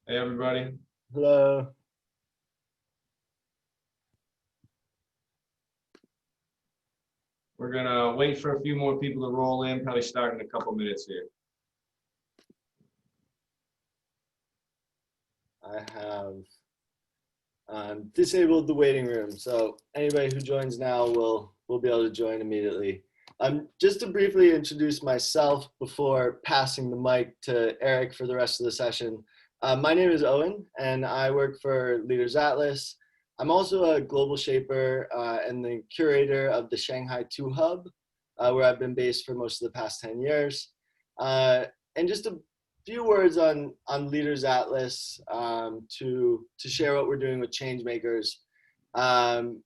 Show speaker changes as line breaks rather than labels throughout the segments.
Hey everybody.
Hello.
We're gonna wait for a few more people to roll in, probably start in a couple minutes here.
I have disabled the waiting room, so anybody who joins now will be able to join immediately. Just to briefly introduce myself before passing the mic to Eric for the rest of the session. My name is Owen, and I work for Leaders Atlas. I'm also a global shaper and the curator of the Shanghai 2 Hub, where I've been based for most of the past 10 years. And just a few words on Leaders Atlas to share what we're doing with changemakers. Um,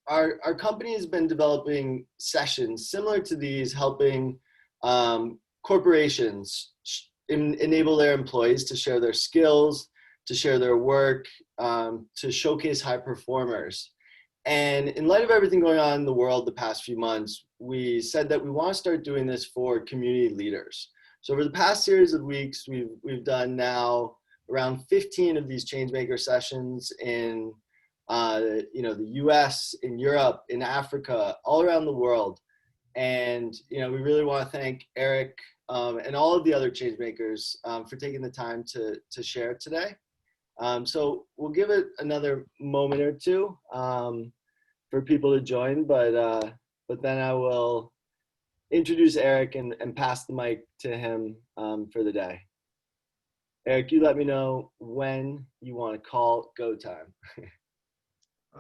our company has been developing sessions similar to these, helping corporations enable their employees to share their skills, to share their work, to showcase high performers. And in light of everything going on in the world the past few months, we said that we want to start doing this for community leaders. So over the past series of weeks, we've done now around 15 of these changemaker sessions in the US, in Europe, in Africa, all around the world. And we really want to thank Eric and all of the other changemakers for taking the time to share today. So we'll give it another moment or two for people to join, but then I will introduce Eric and pass the mic to him for the day. Eric, you let me know when you want to call go time.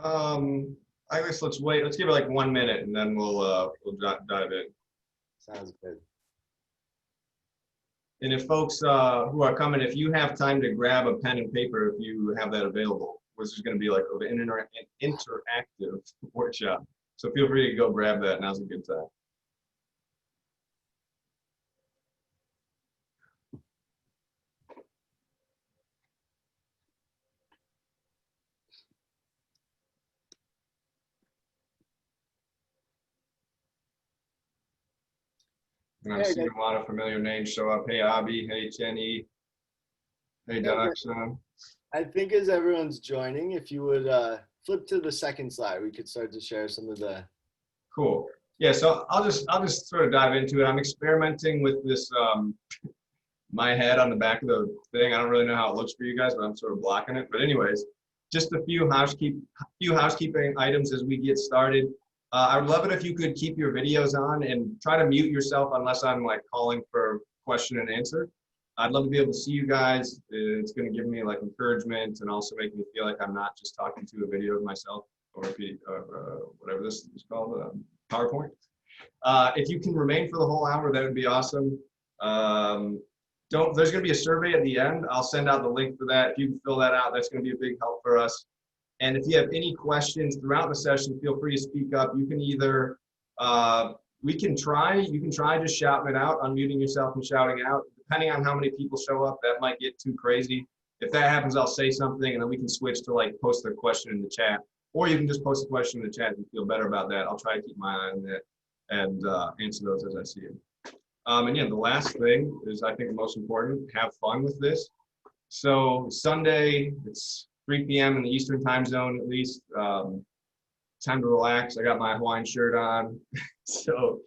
I guess let's wait. Let's give it like 1 minute and then we'll dive in.
Sounds good.
And if folks who are coming, if you have time to grab a pen and paper, if you have that available, which is going to be like an interactive workshop. So feel free to go grab that. Now's a good time. And I'm
Eric,
seeing a lot of familiar names show up. Hey, Abby. Hey, Jenny. Hey,
Eric,
Daxon.
I think as everyone's joining, if you would flip to the second slide, we could start to share some of the.
Cool. Yeah, so I'll just sort of dive into it. I'm experimenting with this my head on the back of the thing. I don't really know how it looks for you guys, but I'm sort of blocking it. But anyways, just a few housekeeping items as we get started. I would love it if you could keep your videos on and try to mute yourself unless I'm like calling for question and answer. I'd love to be able to see you guys. It's going to give me like encouragement and also make me feel like I'm not just talking to a video of myself or whatever this is called, PowerPoint. If you can remain for the whole hour, that would be awesome. There's going to be a survey at the end. I'll send out the link for that. If you can fill that out, that's going to be a big help for us. And if you have any questions throughout the session, feel free to speak up. You can either, you can try just shouting it out, unmuting yourself and shouting out. Depending on how many people show up, that might get too crazy. If that happens, I'll say something and then we can switch to like post a question in the chat. Or you can just post a question in the chat if you feel better about that. I'll try to keep my eye on that and answer those as I see them. And yeah, the last thing is I think the most important, have fun with this. So Sunday, it's 3 p.m. in the Eastern time zone at least. Time to relax. I got my Hawaiian shirt on. So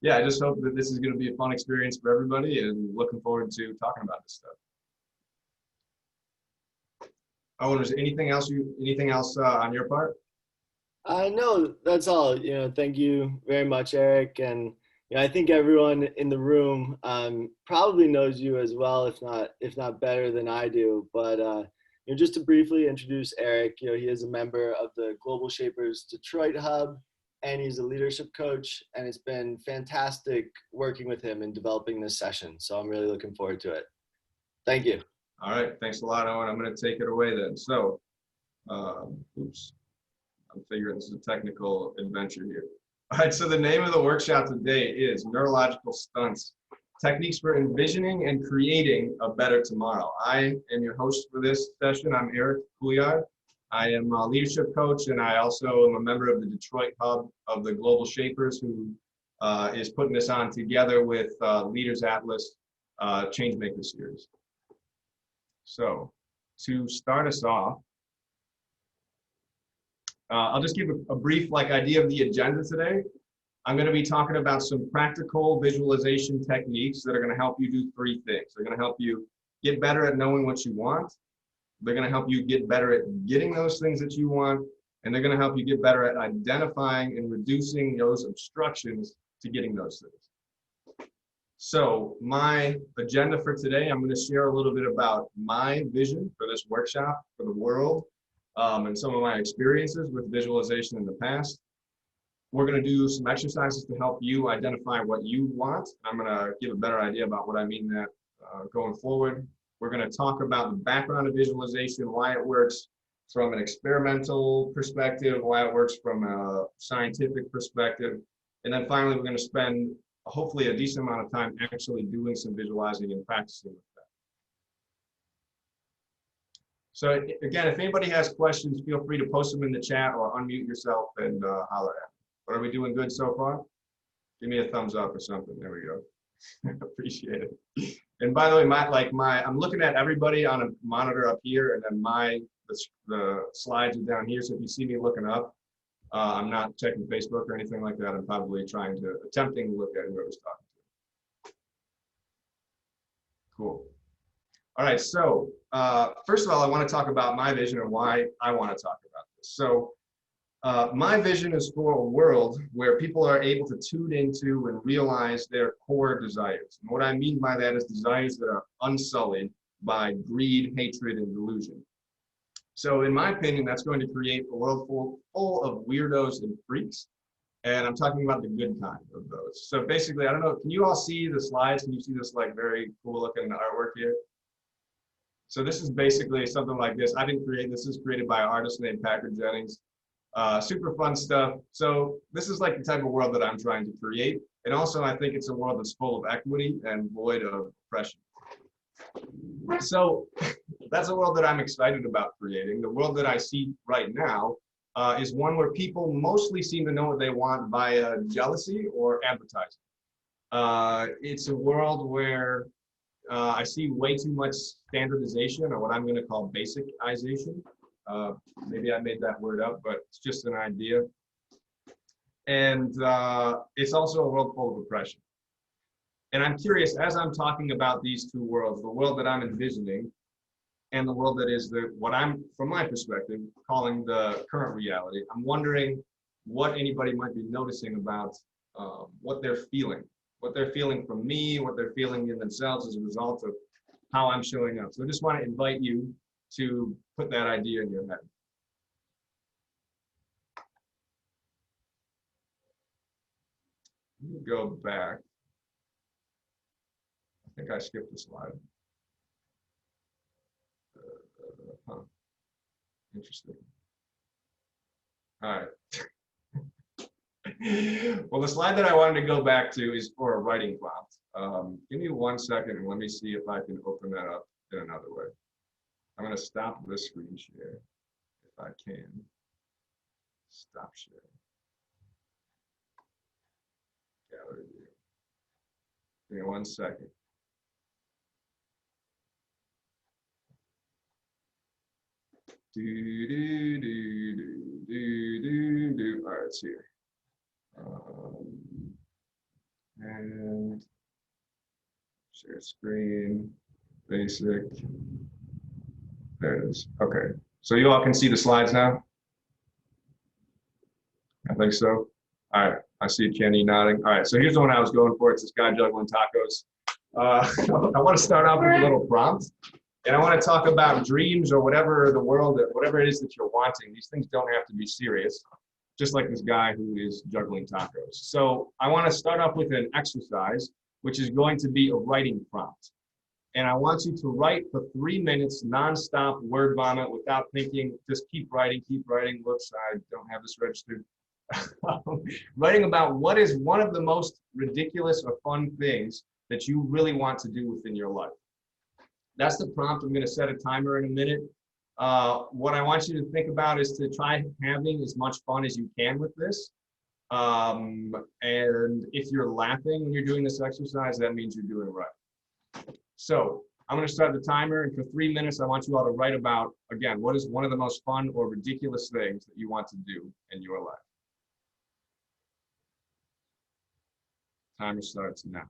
yeah, I just hope that this is going to be a fun experience for everybody and looking forward to talking about this stuff. Oh, is there anything else on your part?
No, that's all. Thank you very much, Eric. And I think everyone in the room probably knows you as well, if not better than I do. But just to briefly introduce Eric, he is a member of the Global Shapers Detroit Hub, and he's a leadership coach. And it's been fantastic working with him in developing this session. So I'm really looking forward to it. Thank you.
All right, thanks a lot, Owen. I'm going to take it away then. So, oops. I'm figuring this is a technical adventure here. All right, so the name of the workshop today is Neurological Stunts, Techniques for Envisioning and Creating a Better Tomorrow. I am your host for this session. I'm Eric Couillard. I am a leadership coach, and I also am a member of the Detroit Hub of the Global Shapers, who is putting this on together with Leaders Atlas Changemaker Series. So to start us off, I'll just give a brief idea of the agenda today. I'm going to be talking about some practical visualization techniques that are going to help you do three things. They're going to help you get better at knowing what you want. They're going to help you get better at getting those things that you want. And they're going to help you get better at identifying and reducing those obstructions to getting those things. So my agenda for today, I'm going to share a little bit about my vision for this workshop, for the world, and some of my experiences with visualization in the past. We're going to do some exercises to help you identify what you want. I'm going to give a better idea about what I mean that going forward. We're going to talk about the background of visualization, why it works from an experimental perspective, why it works from a scientific perspective. And then finally, we're going to spend hopefully a decent amount of time actually doing some visualizing and practicing with that. So again, if anybody has questions, feel free to post them in the chat or unmute yourself and holler at me. But are we doing good so far? Give me a thumbs up or something. There we go. Appreciate it. And by the way, I'm looking at everybody on a monitor up here, and then the slides are down here. So if you see me looking up, I'm not checking Facebook or anything like that. I'm probably attempting to look at whoever's talking to. Cool. All right. So first of all, I want to talk about my vision and why I want to talk about this. So my vision is for a world where people are able to tune into and realize their core desires. And what I mean by that is desires that are unsullied by greed, hatred, and delusion. So in my opinion, that's going to create a world full of weirdos and freaks. And I'm talking about the good kind of those. So basically, I don't know, can you all see the slides? Can you see this very cool looking artwork here? So this is basically something like this. I didn't create this. This is created by an artist named Patrick Jennings. Super fun stuff. So this is the type of world that I'm trying to create. And also I think it's a world that's full of equity and void of oppression. So that's a world that I'm excited about creating. The world that I see right now is one where people mostly seem to know what they want via jealousy or advertising. It's a world where I see way too much standardization, or what I'm going to call basicization. Maybe I made that word up, but it's just an idea. And it's also a world full of oppression. And I'm curious, as I'm talking about these two worlds, the world that I'm envisioning and the world that is what I'm, from my perspective, calling the current reality, I'm wondering what anybody might be noticing about what they're feeling from me, what they're feeling in themselves as a result of how I'm showing up. So I just want to invite you to put that idea in your head. Let me go back. I think I skipped a slide. Interesting. All right. Well, the slide that I wanted to go back to is for a writing prompt. Give me 1 second and let me see if I can open that up in another way. I'm going to stop the screen share if I can. Stop share. Gallery view. Give me 1 second. All right, it's here. And share screen, basic. There it is. Okay. So you all can see the slides now? I think so. All right. I see Kenny nodding. All right. So here's the one I was going for. It's this guy juggling tacos. I want to start off with a little prompt. And I want to talk about dreams or whatever it is that you're wanting. These things don't have to be serious, just like this guy who is juggling tacos. So I want to start off with an exercise, which is going to be a writing prompt. And I want you to write for 3 minutes, nonstop word vomit without thinking, just keep writing. Whoops, I don't have this registered. Writing about what is one of the most ridiculous or fun things that you really want to do within your life. That's the prompt. I'm going to set a timer in a minute. What I want you to think about is to try having as much fun as you can with this. And if you're laughing when you're doing this exercise, that means you're doing right. So I'm going to start the timer, and for 3 minutes, I want you all to write about, again, what is one of the most fun or ridiculous things that you want to do in your life. Timer starts now.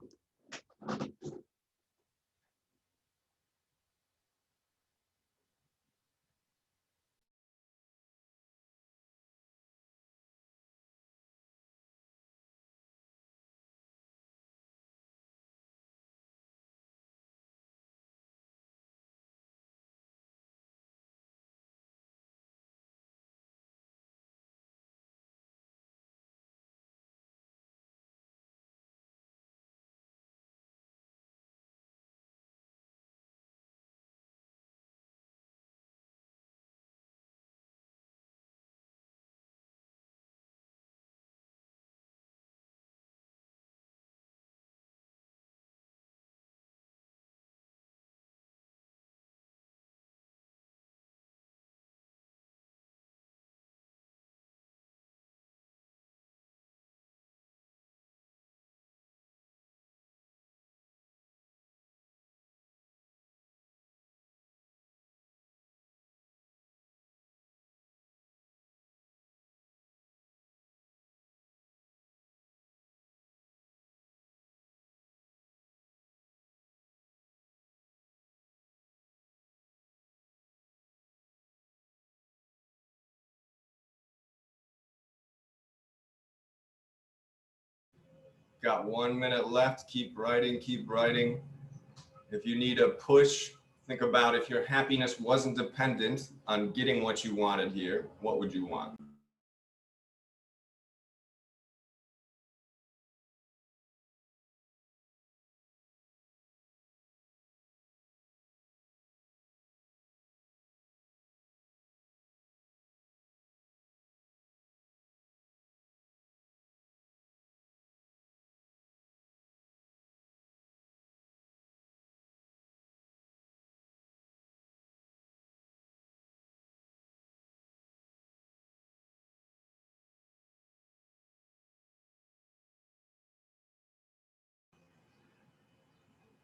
Got 1 minute left. Keep writing, keep writing. If you need a push, think about if your happiness wasn't dependent on getting what you wanted here, what would you want?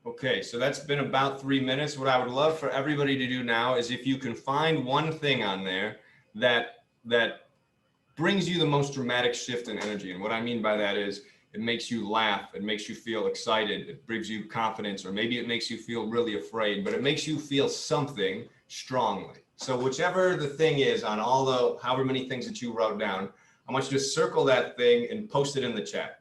Okay, so that's been about 3 minutes. What I would love for everybody to do now is if you can find one thing on there that brings you the most dramatic shift in energy. And what I mean by that is it makes you laugh, it makes you feel excited, it brings you confidence, or maybe it makes you feel really afraid, but it makes you feel something strongly. So whichever the thing is on all the however many things that you wrote down, I want you to circle that thing and post it in the chat.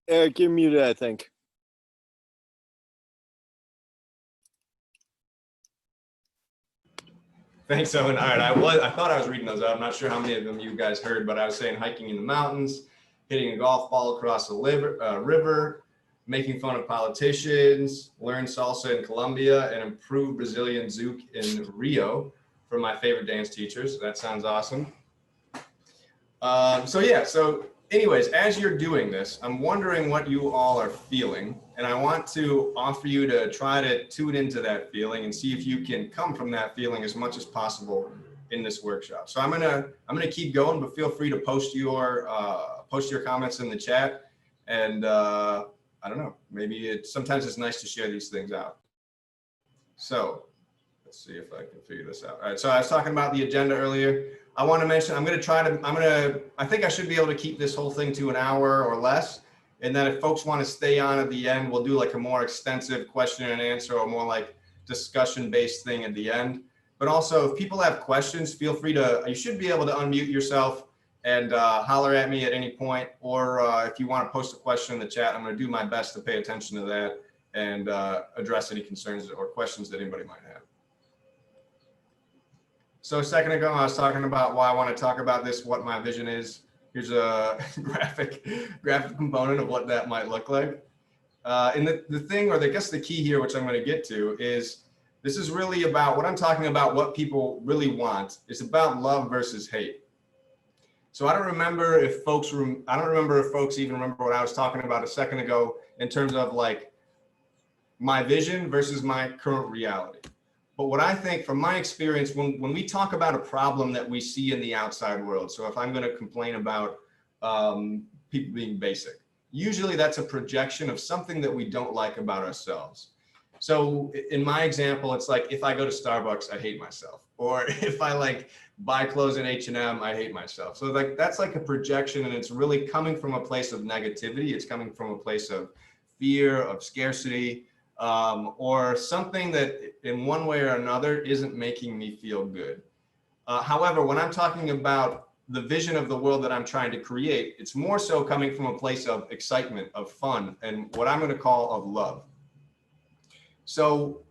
Eric, you're muted, I think.
Thanks, Owen. All right, I thought I was reading those out. I'm not sure how many of them you guys heard, but I was saying hiking in the mountains, hitting a golf ball across a river, making fun of politicians, learn salsa in Colombia, and improve Brazilian zouk in Rio from my favorite dance teachers. That sounds awesome. So anyways, as you're doing this, I'm wondering what you all are feeling, and I want to offer you to try to tune into that feeling and see if you can come from that feeling as much as possible in this workshop. So I'm gonna keep going, but feel free to post your comments in the chat, And I don't know, maybe sometimes it's nice to share these things out. So let's see if I can figure this out. All right, so I was talking about the agenda earlier. I want to mention, I think I should be able to keep this whole thing to an hour or less. And then if folks want to stay on at the end, we'll do like a more extensive question and answer or more like discussion based thing at the end. But also if people have questions, feel free to, you should be able to unmute yourself and holler at me at any point. Or if you want to post a question in the chat, I'm going to do my best to pay attention to that and address any concerns or questions that anybody might have. So a second ago, I was talking about why I want to talk about this, what my vision is. Here's a graphic component of what that might look like. And the thing, or I guess the key here, which I'm going to get to, is this is really about what I'm talking about, what people really want. It's about love versus hate. So I don't remember if folks even remember what I was talking about a second ago in terms of like my vision versus my current reality. But what I think from my experience, when we talk about a problem that we see in the outside world, so if I'm going to complain about people being basic, usually that's a projection of something that we don't like about ourselves. So in my example, it's like if I go to Starbucks, I hate myself. Or if I like buy clothes in H&M, I hate myself. So like that's like a projection, and it's really coming from a place of negativity. It's coming from a place of fear, of scarcity, or something that in one way or another isn't making me feel good. However, when I'm talking about the vision of the world that I'm trying to create, it's more so coming from a place of excitement, of fun, and what I'm going to call of love. So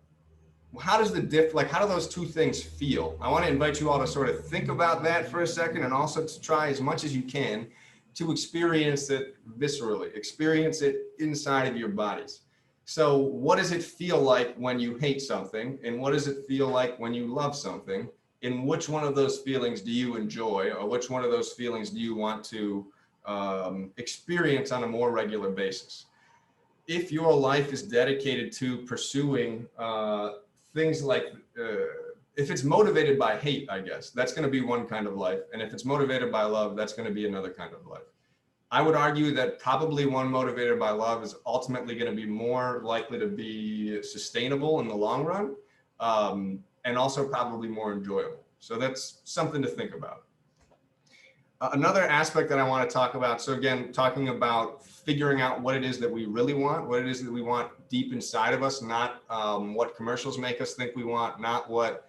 how does how do those two things feel? I want to invite you all to sort of think about that for a second, and also to try as much as you can to experience it viscerally, experience it inside of your bodies. So what does it feel like when you hate something? And what does it feel like when you love something? And which one of those feelings do you enjoy? Or which one of those feelings do you want to experience on a more regular basis? If your life is dedicated to pursuing things like, if it's motivated by hate, I guess, that's going to be one kind of life. And if it's motivated by love, that's going to be another kind of life. I would argue that probably one motivated by love is ultimately going to be more likely to be sustainable in the long run, and also probably more enjoyable. So that's something to think about. Another aspect that I want to talk about, so again, talking about figuring out what it is that we really want, what it is that we want deep inside of us, not what commercials make us think we want, not what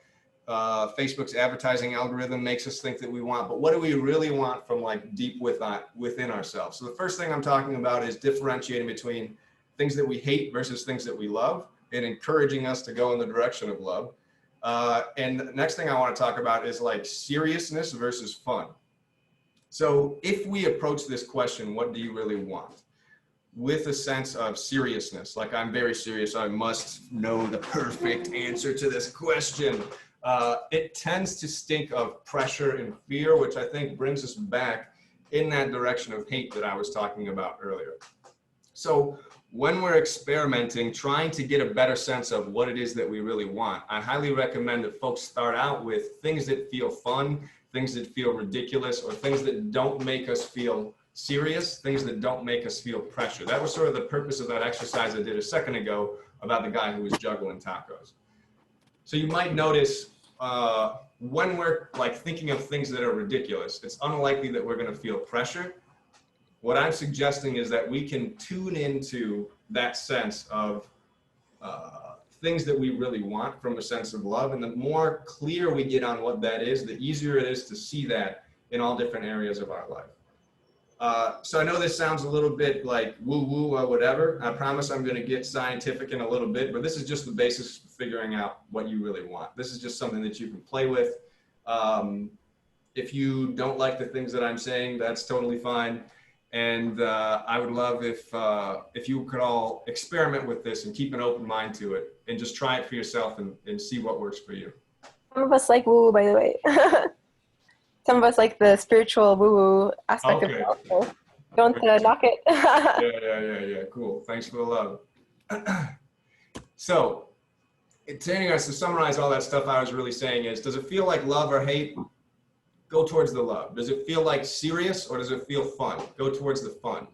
Facebook's advertising algorithm makes us think that we want, but what do we really want from like deep within ourselves? So the first thing I'm talking about is differentiating between things that we hate versus things that we love, and encouraging us to go in the direction of love. And the next thing I want to talk about is like seriousness versus fun. So if we approach this question, what do you really want, with a sense of seriousness, like I'm very serious, I must know the perfect answer to this question, it tends to stink of pressure and fear, which I think brings us back in that direction of hate that I was talking about earlier. So when we're experimenting, trying to get a better sense of what it is that we really want, I highly recommend that folks start out with things that feel fun, things that feel ridiculous, or things that don't make us feel serious, things that don't make us feel pressure. That was sort of the purpose of that exercise I did a second ago about the guy who was juggling tacos. So you might notice when we're like thinking of things that are ridiculous, it's unlikely that we're going to feel pressure. What I'm suggesting is that we can tune into that sense of things that we really want from a sense of love. And the more clear we get on what that is, the easier it is to see that in all different areas of our life. So I know this sounds a little bit like woo-woo or whatever. I promise I'm going to get scientific in a little bit, but this is just the basis for figuring out what you really want. This is just something that you can play with. If you don't like the things that I'm saying, that's totally fine. And I would love if you could all experiment with this and keep an open mind to it and just try it for yourself and see what works for you.
Some of us like woo-woo, by the way. Some of us like the spiritual woo-woo aspect of it also. Don't knock it.
Yeah. Cool. Thanks for the love. So, to summarize all that stuff I was really saying is, does it feel like love or hate? Go towards the love. Does it feel like serious or does it feel fun? Go towards the fun.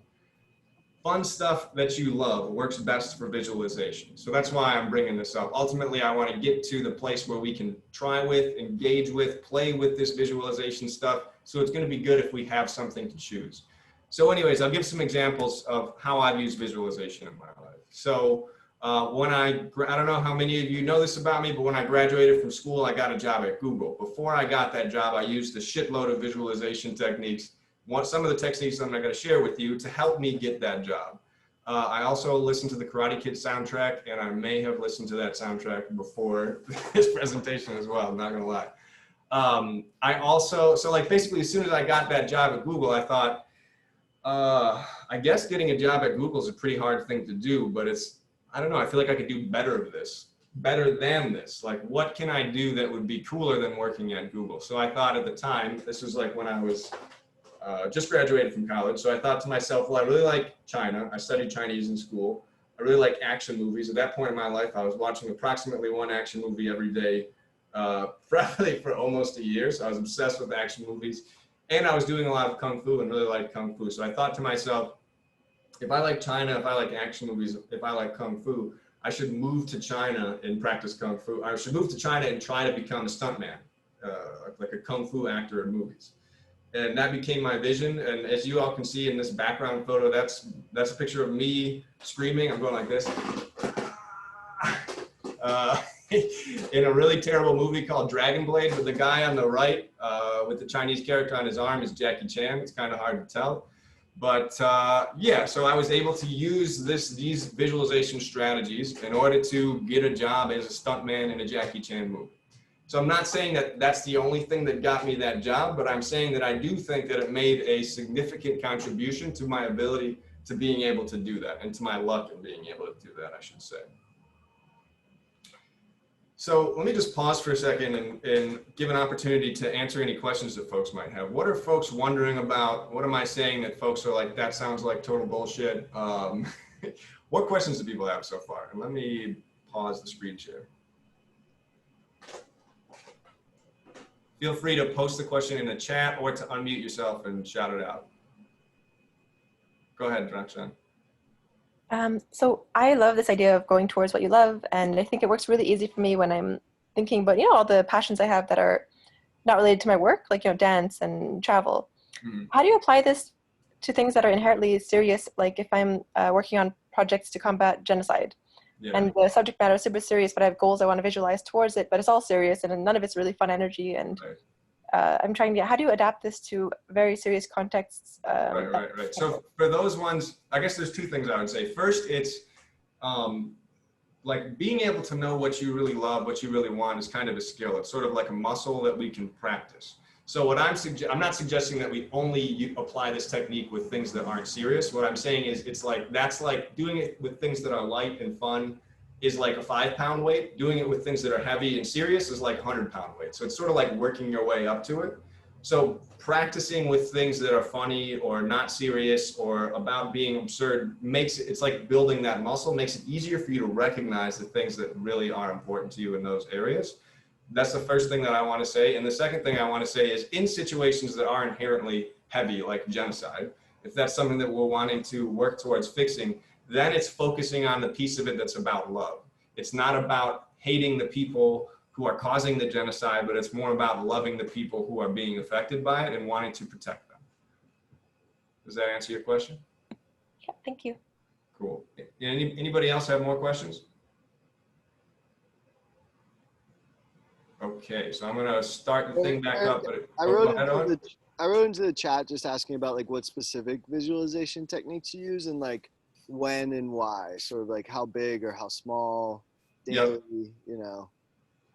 fun stuff that you love works best for visualization. So that's why I'm bringing this up. Ultimately, I want to get to the place where we can try with, engage with, play with this visualization stuff. So it's going to be good if we have something to choose. So anyways, I'll give some examples of how I've used visualization in my life. So I don't know how many of you know this about me, but when I graduated from school, I got a job at Google. Before I got that job, I used a shitload of visualization techniques. Some of the techniques I'm not going to share with you to help me get that job. I also listened to the Karate Kid soundtrack, and I may have listened to that soundtrack before this presentation as well, I'm not going to lie. Basically, as soon as I got that job at Google, I thought, I guess getting a job at Google is a pretty hard thing to do, but I don't know, I feel like I could do better than this. Like, what can I do that would be cooler than working at Google? So I thought at the time, this was like when I was just graduated from college. So I thought to myself, well, I really like China. I studied Chinese in school. I really like action movies. At that point in my life, I was watching approximately one action movie every day, probably for almost a year. So I was obsessed with action movies. And I was doing a lot of Kung Fu and really liked Kung Fu. So I thought to myself, if I like China, if I like action movies, if I like Kung Fu, I should move to China and practice Kung Fu. I should move to China and try to become a stuntman, like a Kung Fu actor in movies. And that became my vision. And as you all can see in this background photo, that's a picture of me screaming. I'm going like this. In a really terrible movie called Dragon Blade, with the guy on the right with the Chinese character on his arm is Jackie Chan. It's kind of hard to tell. But yeah, so I was able to use these visualization strategies in order to get a job as a stuntman in a Jackie Chan movie. So I'm not saying that that's the only thing that got me that job, but I'm saying that I do think that it made a significant contribution to my ability to being able to do that, and to my luck in being able to do that, I should say. So let me just pause for a second and give an opportunity to answer any questions that folks might have. What are folks wondering about? What am I saying that folks are like, that sounds like total bullshit? What questions do people have so far? And let me pause the screen share. Feel free to post the question in the chat or to unmute yourself and shout it out. Go ahead, Drakshan.
So I love this idea of going towards what you love, and I think it works really easy for me when I'm thinking about, all the passions I have that are not related to my work, like, dance and travel. How do you apply this to things that are inherently serious, like if I'm working on projects to combat genocide? Yeah. And the subject matter is super serious, but I have goals I want to visualize towards it, but it's all serious and none of it's really fun energy. And I'm trying to, how do you adapt this to very serious contexts?
Right. So for those ones, I guess there's two things I would say. First, it's like being able to know what you really love, what you really want is kind of a skill. It's sort of like a muscle that we can practice. So what I'm not suggesting that we only apply this technique with things that aren't serious. What I'm saying is that's like doing it with things that are light and fun is like a 5-pound weight. Doing it with things that are heavy and serious is like 100-pound weight. So it's sort of like working your way up to it. So practicing with things that are funny or not serious or about being absurd it's like building that muscle, makes it easier for you to recognize the things that really are important to you in those areas. That's the first thing that I want to say. And the second thing I want to say is in situations that are inherently heavy, like genocide, if that's something that we're wanting to work towards fixing, then it's focusing on the piece of it that's about love. It's not about hating the people who are causing the genocide, but it's more about loving the people who are being affected by it and wanting to protect them. Does that answer your question?
Yeah, thank you.
Cool. Anybody else have more questions? Okay, so I'm gonna start the thing back up. But
I wrote into the chat just asking about like what specific visualization techniques you use and like when and why, sort of like how big or how small, daily,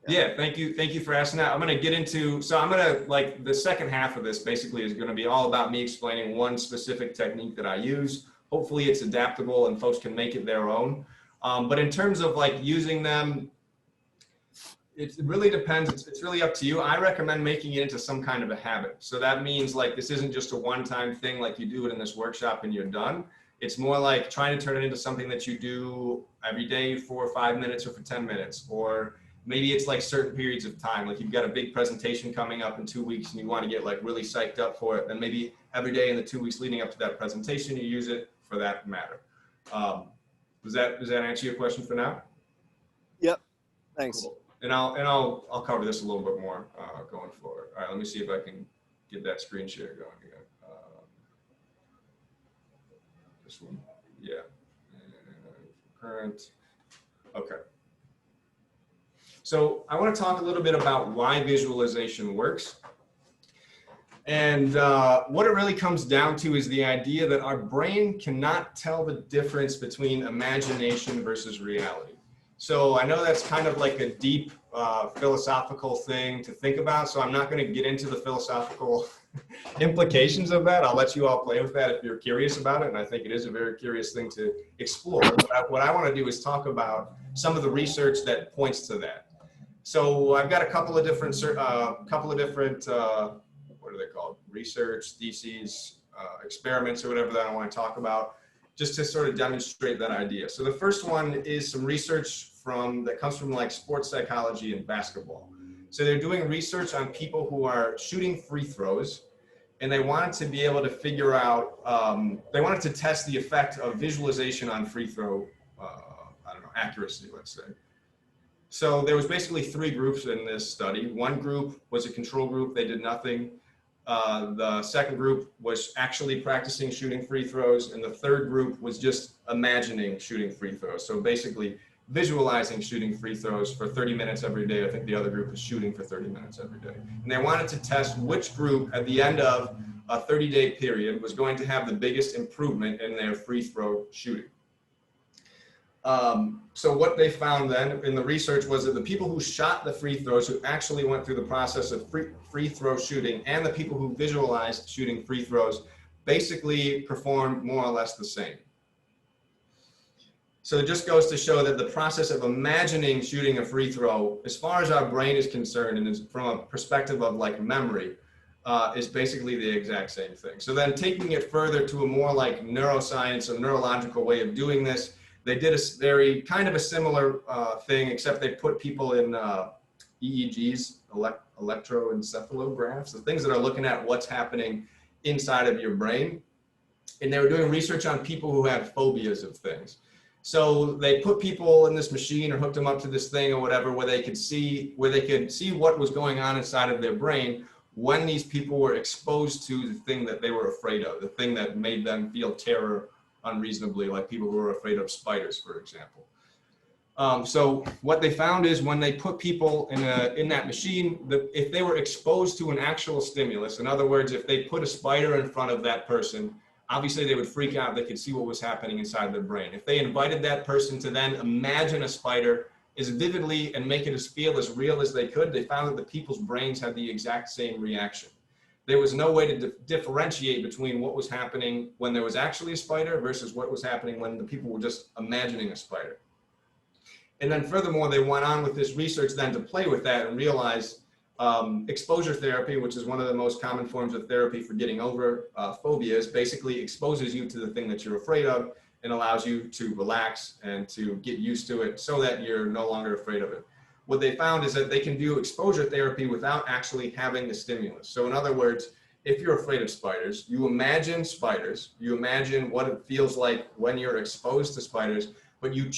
Yeah, thank you for asking that. I'm gonna get into, so I'm gonna, like, the second half of this basically is gonna be all about me explaining one specific technique that I use. Hopefully it's adaptable and folks can make it their own. But in terms of like using them, it really depends. It's really up to you. I recommend making it into some kind of a habit. So that means like this isn't just a one-time thing, like you do it in this workshop and you're done. It's more like trying to turn it into something that you do every day for 5 minutes or for 10 minutes, or maybe it's like certain periods of time. Like you've got a big presentation coming up in 2 weeks and you want to get like really psyched up for it. Then maybe every day in the 2 weeks leading up to that presentation, you use it for that matter. Does that answer your question for now?
Yep. Thanks.
Cool. And I'll cover this a little bit more going forward. All right, let me see if I can get that screen share going again. This one, yeah. Current. Okay. So I want to talk a little bit about why visualization works. And what it really comes down to is the idea that our brain cannot tell the difference between imagination versus reality. So I know that's kind of like a deep philosophical thing to think about. So I'm not going to get into the philosophical implications of that. I'll let you all play with that if you're curious about it. And I think it is a very curious thing to explore. But what I want to do is talk about some of the research that points to that. So I've got a couple of different, what are they called? Research, theses, experiments, or whatever that I want to talk about, just to sort of demonstrate that idea. So the first one is some research that comes from like sports psychology and basketball. So they're doing research on people who are shooting free throws, and they wanted to be able to figure out, they wanted to test the effect of visualization on free throw, accuracy, let's say. So there was basically 3 groups in this study. One group was a control group, they did nothing. The second group was actually practicing shooting free throws, and the third group was just imagining shooting free throws. So basically visualizing shooting free throws for 30 minutes every day. I think the other group was shooting for 30 minutes every day. And they wanted to test which group at the end of a 30-day period was going to have the biggest improvement in their free throw shooting. So what they found then in the research was that the people who shot the free throws, who actually went through the process of free throw shooting, and the people who visualized shooting free throws basically performed more or less the same. So it just goes to show that the process of imagining shooting a free throw, as far as our brain is concerned, and is from a perspective of like memory, is basically the exact same thing. So then taking it further to a more like neuroscience or neurological way of doing this, they did a very kind of a similar thing, except they put people in EEGs, electroencephalographs, the things that are looking at what's happening inside of your brain. And they were doing research on people who had phobias of things. So they put people in this machine or hooked them up to this thing or whatever, where they could see what was going on inside of their brain when these people were exposed to the thing that they were afraid of, the thing that made them feel terror unreasonably, like people who are afraid of spiders, for example. So what they found is when they put people in that machine, if they were exposed to an actual stimulus, in other words, if they put a spider in front of that person, obviously they would freak out. They could see what was happening inside their brain. If they invited that person to then imagine a spider as vividly and make it feel as real as they could, they found that the people's brains had the exact same reaction. There was no way to differentiate between what was happening when there was actually a spider versus what was happening when the people were just imagining a spider. And then furthermore, they went on with this research then to play with that and realize exposure therapy, which is one of the most common forms of therapy for getting over phobias, basically exposes you to the thing that you're afraid of and allows you to relax and to get used to it so that you're no longer afraid of it. What they found is that they can do exposure therapy without actually having the stimulus. So in other words, if you're afraid of spiders, you imagine what it feels like when you're exposed to spiders, but you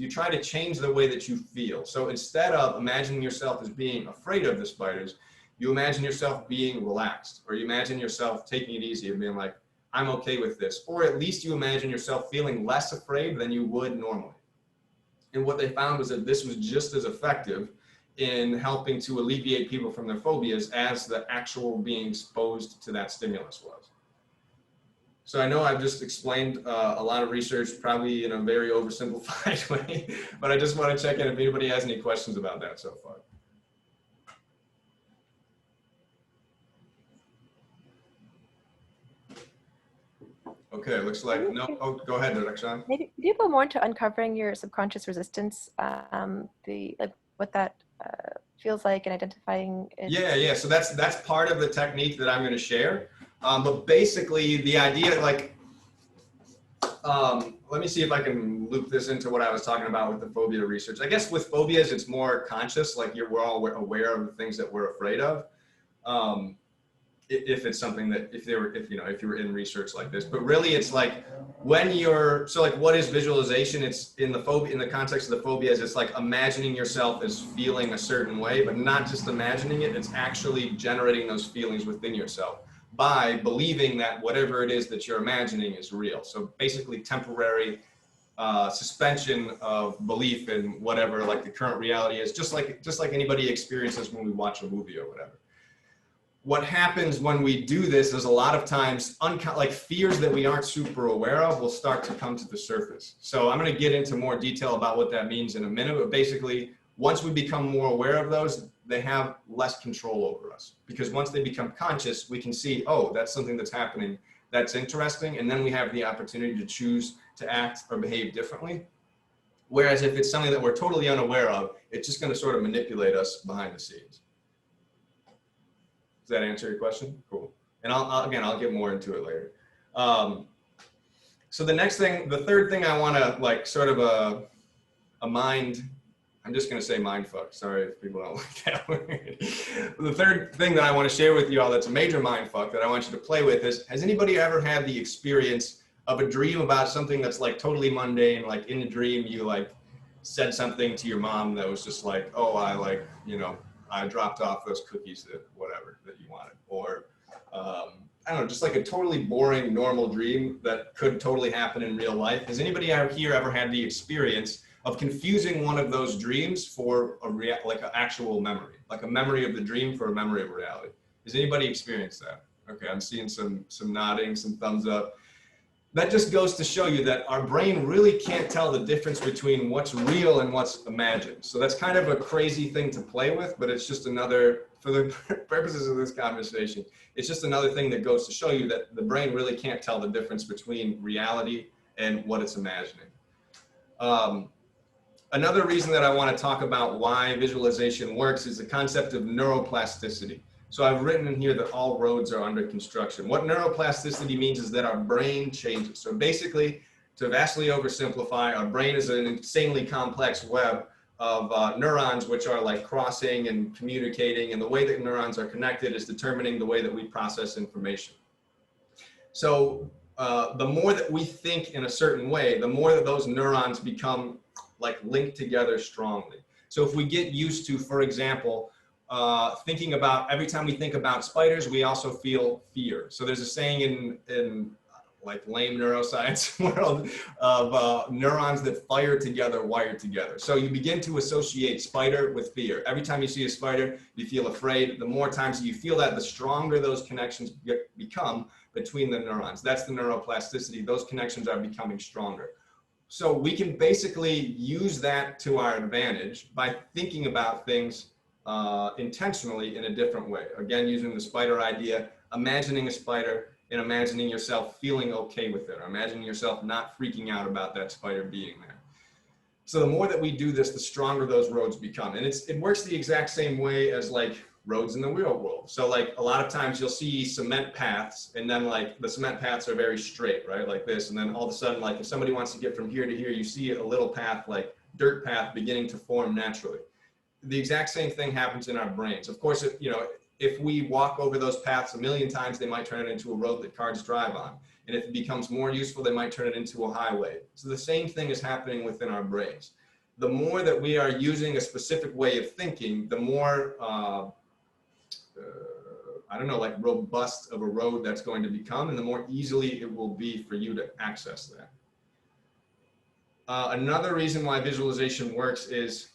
try to change the way that you feel. So instead of imagining yourself as being afraid of the spiders, you imagine yourself being relaxed, or you imagine yourself taking it easy and being like, I'm okay with this. Or at least you imagine yourself feeling less afraid than you would normally. And what they found was that this was just as effective in helping to alleviate people from their phobias as the actual being exposed to that stimulus was. So I know I've just explained a lot of research, probably in a very oversimplified way, but I just want to check in if anybody has any questions about that so far. Okay, looks like no. Oh, go ahead, Darshan.
Maybe could you go more into uncovering your subconscious resistance, what that feels like, and identifying it?
Yeah. So that's part of the technique that I'm going to share. But basically, the idea, let me see if I can loop this into what I was talking about with the phobia research. I guess with phobias, it's more conscious, like we're all aware of the things that we're afraid of. if it's something that, if you were in research like this, but really it's like when you're, so like what is visualization? It's in the context of the phobias, it's like imagining yourself as feeling a certain way, but not just imagining it, it's actually generating those feelings within yourself by believing that whatever it is that you're imagining is real. So basically temporary suspension of belief in whatever like the current reality is, just like anybody experiences when we watch a movie or whatever. What happens when we do this is a lot of times like fears that we aren't super aware of will start to come to the surface. So I'm going to get into more detail about what that means in a minute, but basically once we become more aware of those, they have less control over us, because once they become conscious, we can see, oh, that's something that's happening, that's interesting, and then we have the opportunity to choose to act or behave differently. Whereas if it's something that we're totally unaware of, it's just going to sort of manipulate us behind the scenes. Does that answer your question? Cool. And I'll get more into it later. So the third thing I want to like sort of a mind, I'm just going to say mind fuck. Sorry if people don't like that word. The third thing that I want to share with you all that's a major mind fuck that I want you to play with is, has anybody ever had the experience of a dream about something that's like totally mundane? Like in the dream, you like said something to your mom that was just like, oh, I dropped off those cookies that whatever that you wanted, or I don't know, just like a totally boring normal dream that could totally happen in real life. Has anybody out here ever had the experience of confusing one of those dreams for like an actual memory, like a memory of the dream for a memory of reality? Has anybody experienced that? Okay, I'm seeing some nodding, some thumbs up. That just goes to show you that our brain really can't tell the difference between what's real and what's imagined. So that's kind of a crazy thing to play with, but it's just another, for the purposes of this conversation, it's just another thing that goes to show you that the brain really can't tell the difference between reality and what it's imagining. Another reason that I want to talk about why visualization works is the concept of neuroplasticity. So I've written in here that all roads are under construction. What neuroplasticity means is that our brain changes. So basically, to vastly oversimplify, our brain is an insanely complex web of neurons which are like crossing and communicating, and the way that neurons are connected is determining the way that we process information. So the more that we think in a certain way, the more that those neurons become like linked together strongly. So if we get used to, for example, thinking about, every time we think about spiders, we also feel fear. So there's a saying in like lame neuroscience world of neurons that fire together, wire together. So you begin to associate spider with fear. Every time you see a spider, you feel afraid. The more times you feel that, the stronger those connections become between the neurons. That's the neuroplasticity. Those connections are becoming stronger. So we can basically use that to our advantage by thinking about things intentionally in a different way. Again, using the spider idea, imagining a spider and imagining yourself feeling okay with it, or imagining yourself not freaking out about that spider being there. So the more that we do this, the stronger those roads become. And it works the exact same way as like roads in the real world. So like a lot of times you'll see cement paths, and then like the cement paths are very straight, right? Like this. And then all of a sudden, like if somebody wants to get from here to here, you see a little path, like dirt path beginning to form naturally. The exact same thing happens in our brains. Of course, if we walk over those paths a million times, they might turn it into a road that cars drive on. And if it becomes more useful, they might turn it into a highway. So the same thing is happening within our brains. The more that we are using a specific way of thinking, the more, like robust of a road that's going to become, and the more easily it will be for you to access that. Another reason why visualization works is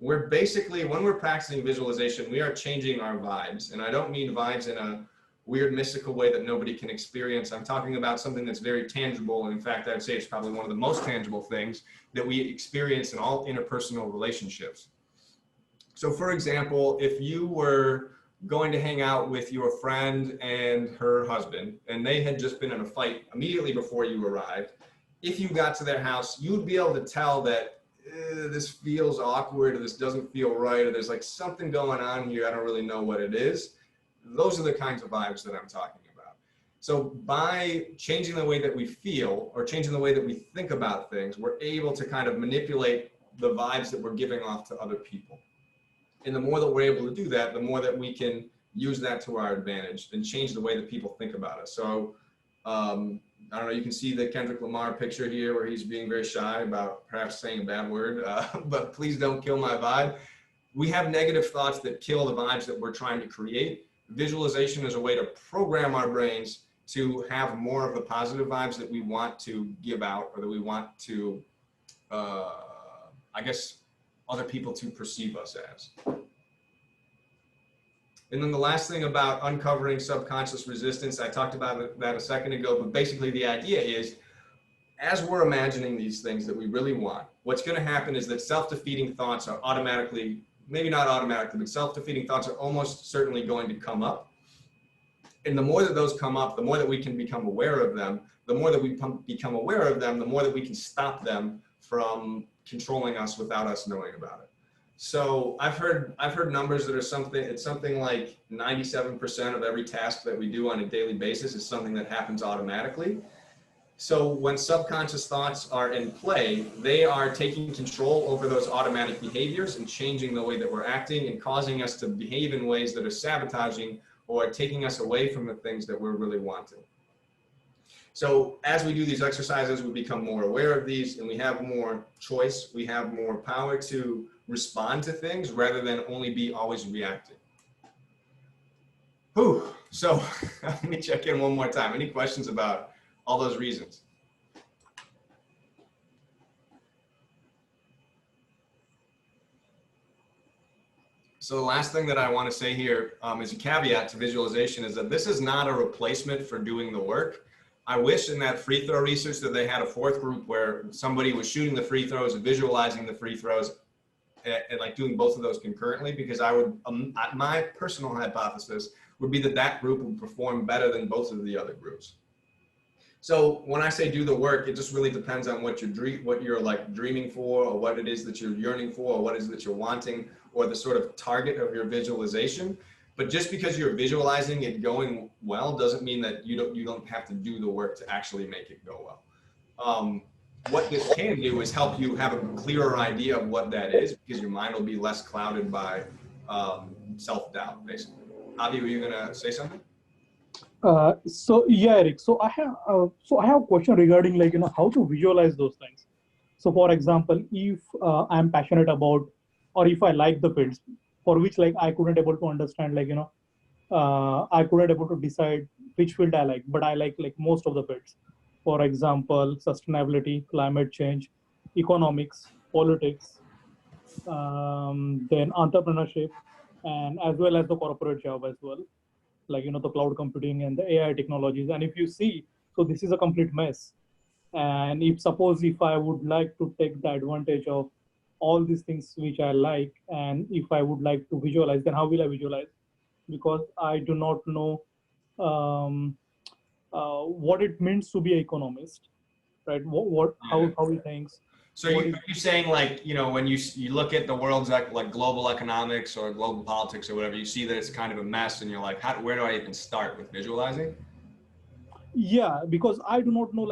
we're basically, when we're practicing visualization, we are changing our vibes. And I don't mean vibes in a weird mystical way that nobody can experience. I'm talking about something that's very tangible. And in fact, I'd say it's probably one of the most tangible things that we experience in all interpersonal relationships. So for example, if you were going to hang out with your friend and her husband, and they had just been in a fight immediately before you arrived, if you got to their house, you'd be able to tell that this feels awkward, or this doesn't feel right, or there's like something going on here, I don't really know what it is. Those are the kinds of vibes that I'm talking about. So by changing the way that we feel, or changing the way that we think about things, we're able to kind of manipulate the vibes that we're giving off to other people. And the more that we're able to do that, the more that we can use that to our advantage and change the way that people think about us. So I don't know, you can see the Kendrick Lamar picture here where he's being very shy about perhaps saying a bad word, but please don't kill my vibe. We have negative thoughts that kill the vibes that we're trying to create. Visualization is a way to program our brains to have more of the positive vibes that we want to give out, or that we want to, I guess, other people to perceive us as. And then the last thing about uncovering subconscious resistance, I talked about that a second ago, but basically the idea is, as we're imagining these things that we really want, what's going to happen is that self-defeating thoughts are automatically, maybe not automatically, but self-defeating thoughts are almost certainly going to come up. And the more that those come up, the more that we can become aware of them. The more that we become aware of them, the more that we can stop them from controlling us without us knowing about it. So I've heard numbers that are something like 97% of every task that we do on a daily basis is something that happens automatically. So when subconscious thoughts are in play, they are taking control over those automatic behaviors and changing the way that we're acting and causing us to behave in ways that are sabotaging or taking us away from the things that we're really wanting. So as we do these exercises, we become more aware of these, and we have more choice. We have more power to respond to things rather than only be always reacting. Whew. So let me check in one more time. Any questions about all those reasons? So the last thing that I want to say here is a caveat to visualization is that this is not a replacement for doing the work. I wish in that free throw research that they had a fourth group where somebody was shooting the free throws and visualizing the free throws and like doing both of those concurrently, because I would, my personal hypothesis would be that that group would perform better than both of the other groups. So when I say do the work, it just really depends on what you're like dreaming for, or what it is that you're yearning for, or what it is that you're wanting, or the sort of target of your visualization. But just because you're visualizing it going well doesn't mean that you don't have to do the work to actually make it go well. What this can do is help you have a clearer idea of what that is, because your mind will be less clouded by self-doubt, basically. Avi, were you gonna say something?
So yeah, Eric. So I have a question regarding how to visualize those things. So for example, if I'm passionate about, or if I like the fields for which I couldn't able to understand I couldn't able to decide which field I like, but I like most of the fields. For example, sustainability, climate change, economics, politics, then entrepreneurship, and as well as the corporate job as well, the cloud computing and the AI technologies. And if you see, so this is a complete mess. And if I would like to take the advantage of all these things which I like, and if I would like to visualize, then how will I visualize? Because I do not know what it means to be an economist, right? How he thinks.
So you're saying when you look at the world's like global economics or global politics or whatever, you see that it's kind of a mess, and you're like, where do I even start with visualizing?
Yeah, because I do not know,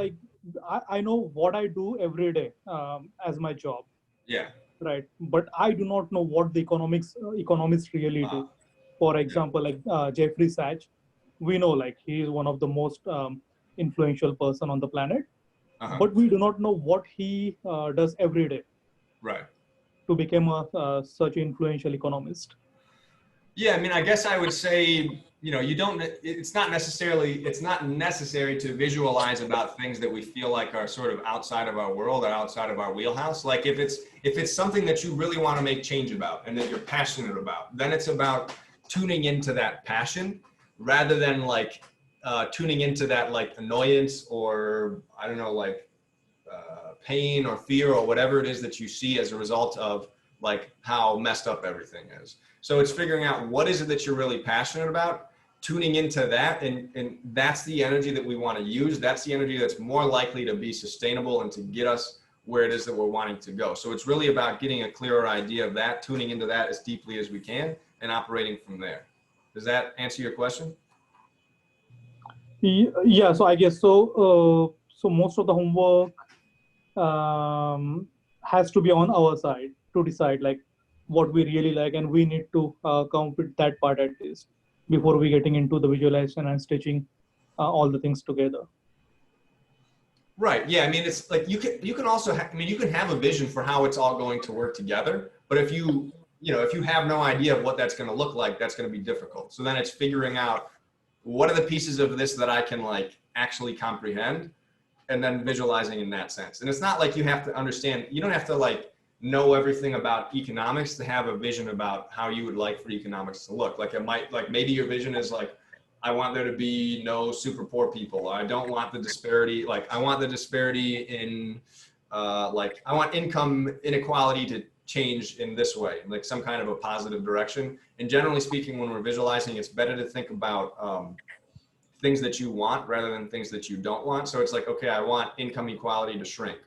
I know what I do every day as my job.
Yeah.
Right. But I do not know what the economists really do. For example, Jeffrey Sachs, we know he is one of the most influential person on the planet, but we do not know what he does every day.
Right.
To become such influential economist.
Yeah, I mean, I guess I would say, it's not necessary to visualize about things that we feel like are sort of outside of our world or outside of our wheelhouse. Like if it's something that you really want to make change about and that you're passionate about, then it's about tuning into that passion rather than tuning into that annoyance or I don't know, pain or fear or whatever it is that you see as a result of how messed up everything is. So it's figuring out what is it that you're really passionate about, tuning into that, and that's the energy that we want to use. That's the energy that's more likely to be sustainable and to get us where it is that we're wanting to go. So it's really about getting a clearer idea of that, tuning into that as deeply as we can, and operating from there. Does that answer your question?
Yeah, so I guess so. So most of the homework has to be on our side to decide what we really like, and we need to come with that part at least. before we getting into the visualization and stitching all the things together.
Right. Yeah. I mean, it's like you can also I mean, you can have a vision for how it's all going to work together, but if if you have no idea of what that's going to look like, that's going to be difficult. So then it's figuring out what are the pieces of this that I can like actually comprehend, and then visualizing in that sense. And it's not like you have to understand, you don't have to like know everything about economics to have a vision about how you would like for economics to look. Like it might, like maybe your vision is like, I want there to be no super poor people. I don't want the disparity. Like I want the disparity in like I want income inequality to change in this way, like some kind of a positive direction. And generally speaking, when we're visualizing, it's better to think about things that you want rather than things that you don't want. So it's like, okay, I want income equality to shrink,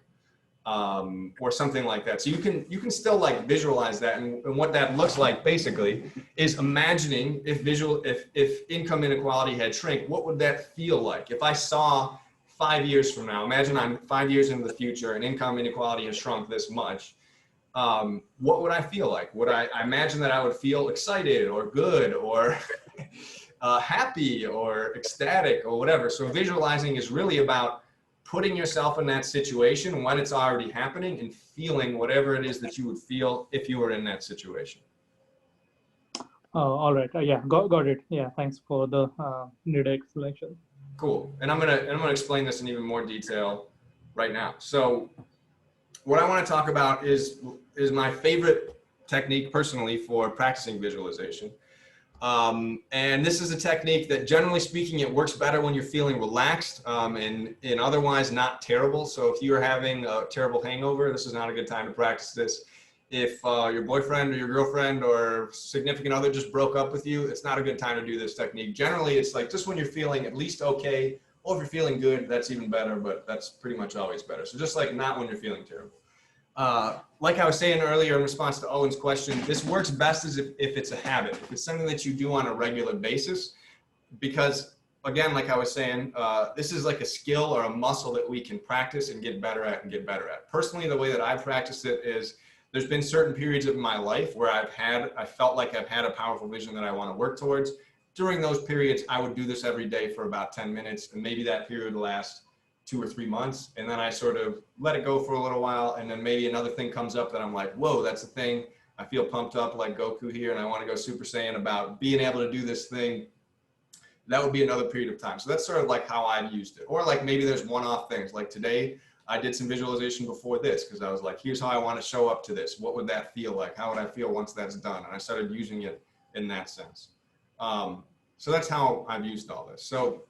or something like that. So you can still like visualize that, and what that looks like basically is imagining if income inequality had shrink, what would that feel like? If I saw 5 years from now, imagine I'm 5 years into the future and income inequality has shrunk this much. What would I feel like? Would I imagine that I would feel excited or good or happy or ecstatic or whatever? So visualizing is really about putting yourself in that situation when it's already happening and feeling whatever it is that you would feel if you were in that situation.
All right. Yeah, got it. Yeah, thanks for the needed explanation.
Cool. And I'm gonna explain this in even more detail right now. So what I want to talk about is my favorite technique personally for practicing visualization. And this is a technique that generally speaking, it works better when you're feeling relaxed and otherwise not terrible. So if you're having a terrible hangover, this is not a good time to practice this. If your boyfriend or your girlfriend or significant other just broke up with you, it's not a good time to do this technique. Generally, it's like just when you're feeling at least okay, or if you're feeling good, that's even better, but that's pretty much always better. So just like not when you're feeling terrible. Like I was saying earlier in response to Owen's question, this works best as if it's a habit, if it's something that you do on a regular basis, because again, like I was saying, this is like a skill or a muscle that we can practice and get better at and get better at. Personally, the way that I've practiced it is there's been certain periods of my life where I felt like I've had a powerful vision that I want to work towards. During those periods, I would do this every day for about 10 minutes, and maybe that period would last 2 or 3 months, and then I sort of let it go for a little while, and then maybe another thing comes up that I'm like, whoa, that's the thing. I feel pumped up like Goku here, and I want to go Super Saiyan about being able to do this thing. That would be another period of time. So that's sort of like how I've used it. Or like maybe there's one-off things. Like today, I did some visualization before this because I was like, here's how I want to show up to this. What would that feel like? How would I feel once that's done? And I started using it in that sense. So that's how I've used all this. So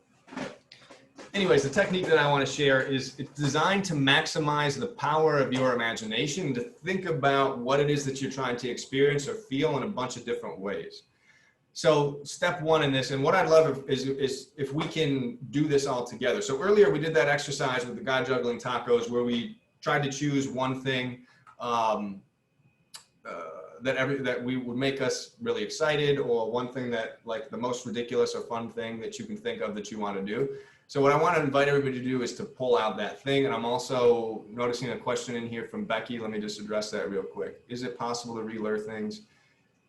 anyways, the technique that I want to share is it's designed to maximize the power of your imagination, to think about what it is that you're trying to experience or feel in a bunch of different ways. So step one in this, and what I'd love is if we can do this all together. So earlier we did that exercise with the guy juggling tacos where we tried to choose one thing that we would make us really excited, or one thing that like the most ridiculous or fun thing that you can think of that you want to do. So what I want to invite everybody to do is to pull out that thing. And I'm also noticing a question in here from Becky. Let me just address that real quick. Is it possible to relearn things?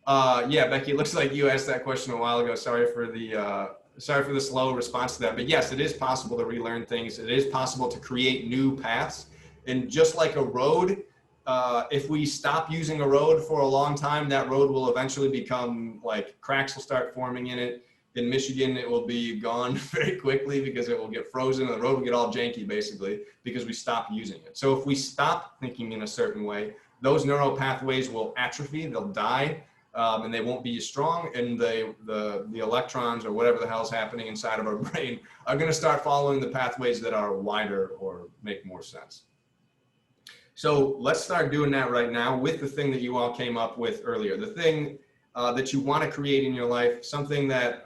Yeah, Becky, it looks like you asked that question a while ago. Sorry for the slow response to that. But yes, it is possible to relearn things. It is possible to create new paths. And just like a road, if we stop using a road for a long time, that road will eventually become like cracks will start forming in it. In Michigan, it will be gone very quickly because it will get frozen and the road will get all janky basically because we stop using it. So if we stop thinking in a certain way, those neural pathways will atrophy, they'll die, and they won't be as strong, and the electrons or whatever the hell is happening inside of our brain are going to start following the pathways that are wider or make more sense. So let's start doing that right now with the thing that you all came up with earlier, the thing that you want to create in your life, something that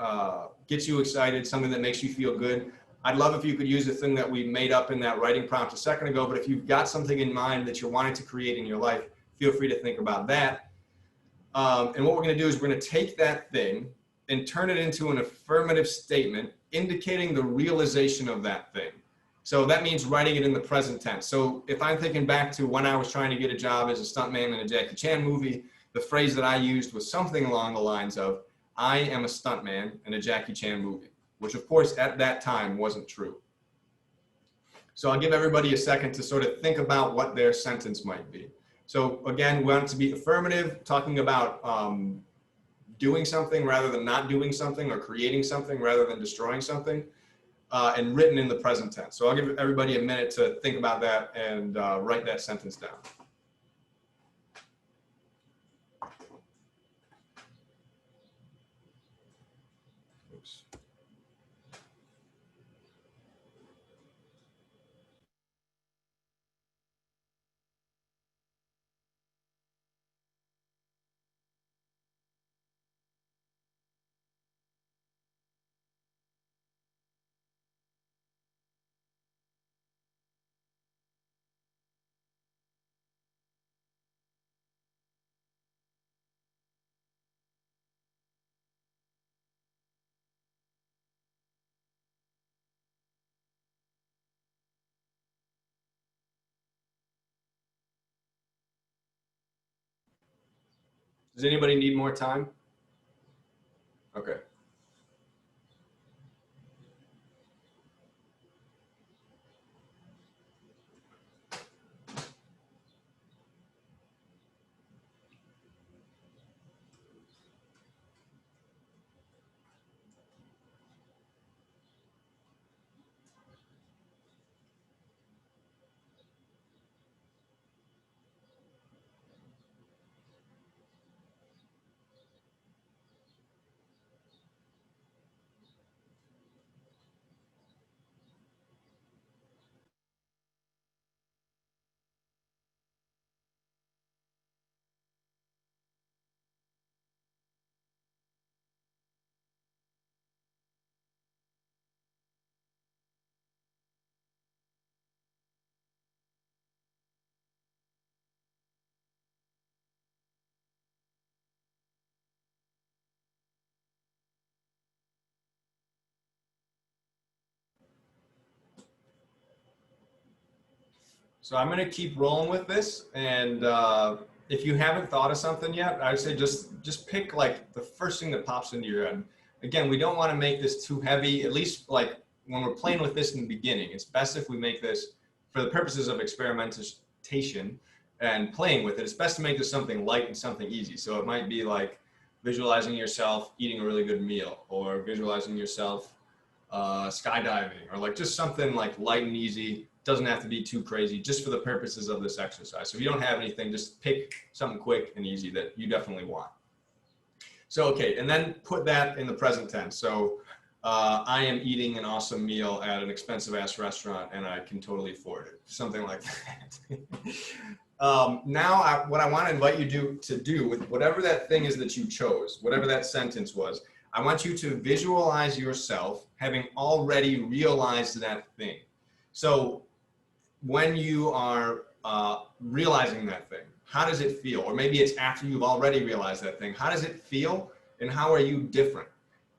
gets you excited, something that makes you feel good. I'd love if you could use the thing that we made up in that writing prompt a second ago, but if you've got something in mind that you're wanting to create in your life, feel free to think about that. And what we're going to do is we're going to take that thing and turn it into an affirmative statement indicating the realization of that thing. So that means writing it in the present tense. So if I'm thinking back to when I was trying to get a job as a stuntman in a Jackie Chan movie, the phrase that I used was something along the lines of, I am a stuntman in a Jackie Chan movie, which of course at that time wasn't true. So I'll give everybody a second to sort of think about what their sentence might be. So again, we want it to be affirmative, talking about doing something rather than not doing something, or creating something rather than destroying something, and written in the present tense. So I'll give everybody a minute to think about that and write that sentence down. Oops. Does anybody need more time? Okay. So I'm going to keep rolling with this, and if you haven't thought of something yet, I would say just pick like the first thing that pops into your head. Again, we don't want to make this too heavy, at least like when we're playing with this in the beginning. It's best if we make this, for the purposes of experimentation and playing with it, it's best to make this something light and something easy. So it might be like visualizing yourself eating a really good meal, or visualizing yourself skydiving, or like just something like light and easy. Doesn't have to be too crazy, just for the purposes of this exercise. So if you don't have anything, just pick something quick and easy that you definitely want. So, okay, and then put that in the present tense. So I am eating an awesome meal at an expensive ass restaurant and I can totally afford it. Something like that. Now, what I want to invite you to do with whatever that thing is that you chose, whatever that sentence was, I want you to visualize yourself having already realized that thing. So when you are realizing that thing, how does it feel? Or maybe it's after you've already realized that thing. How does it feel and how are you different?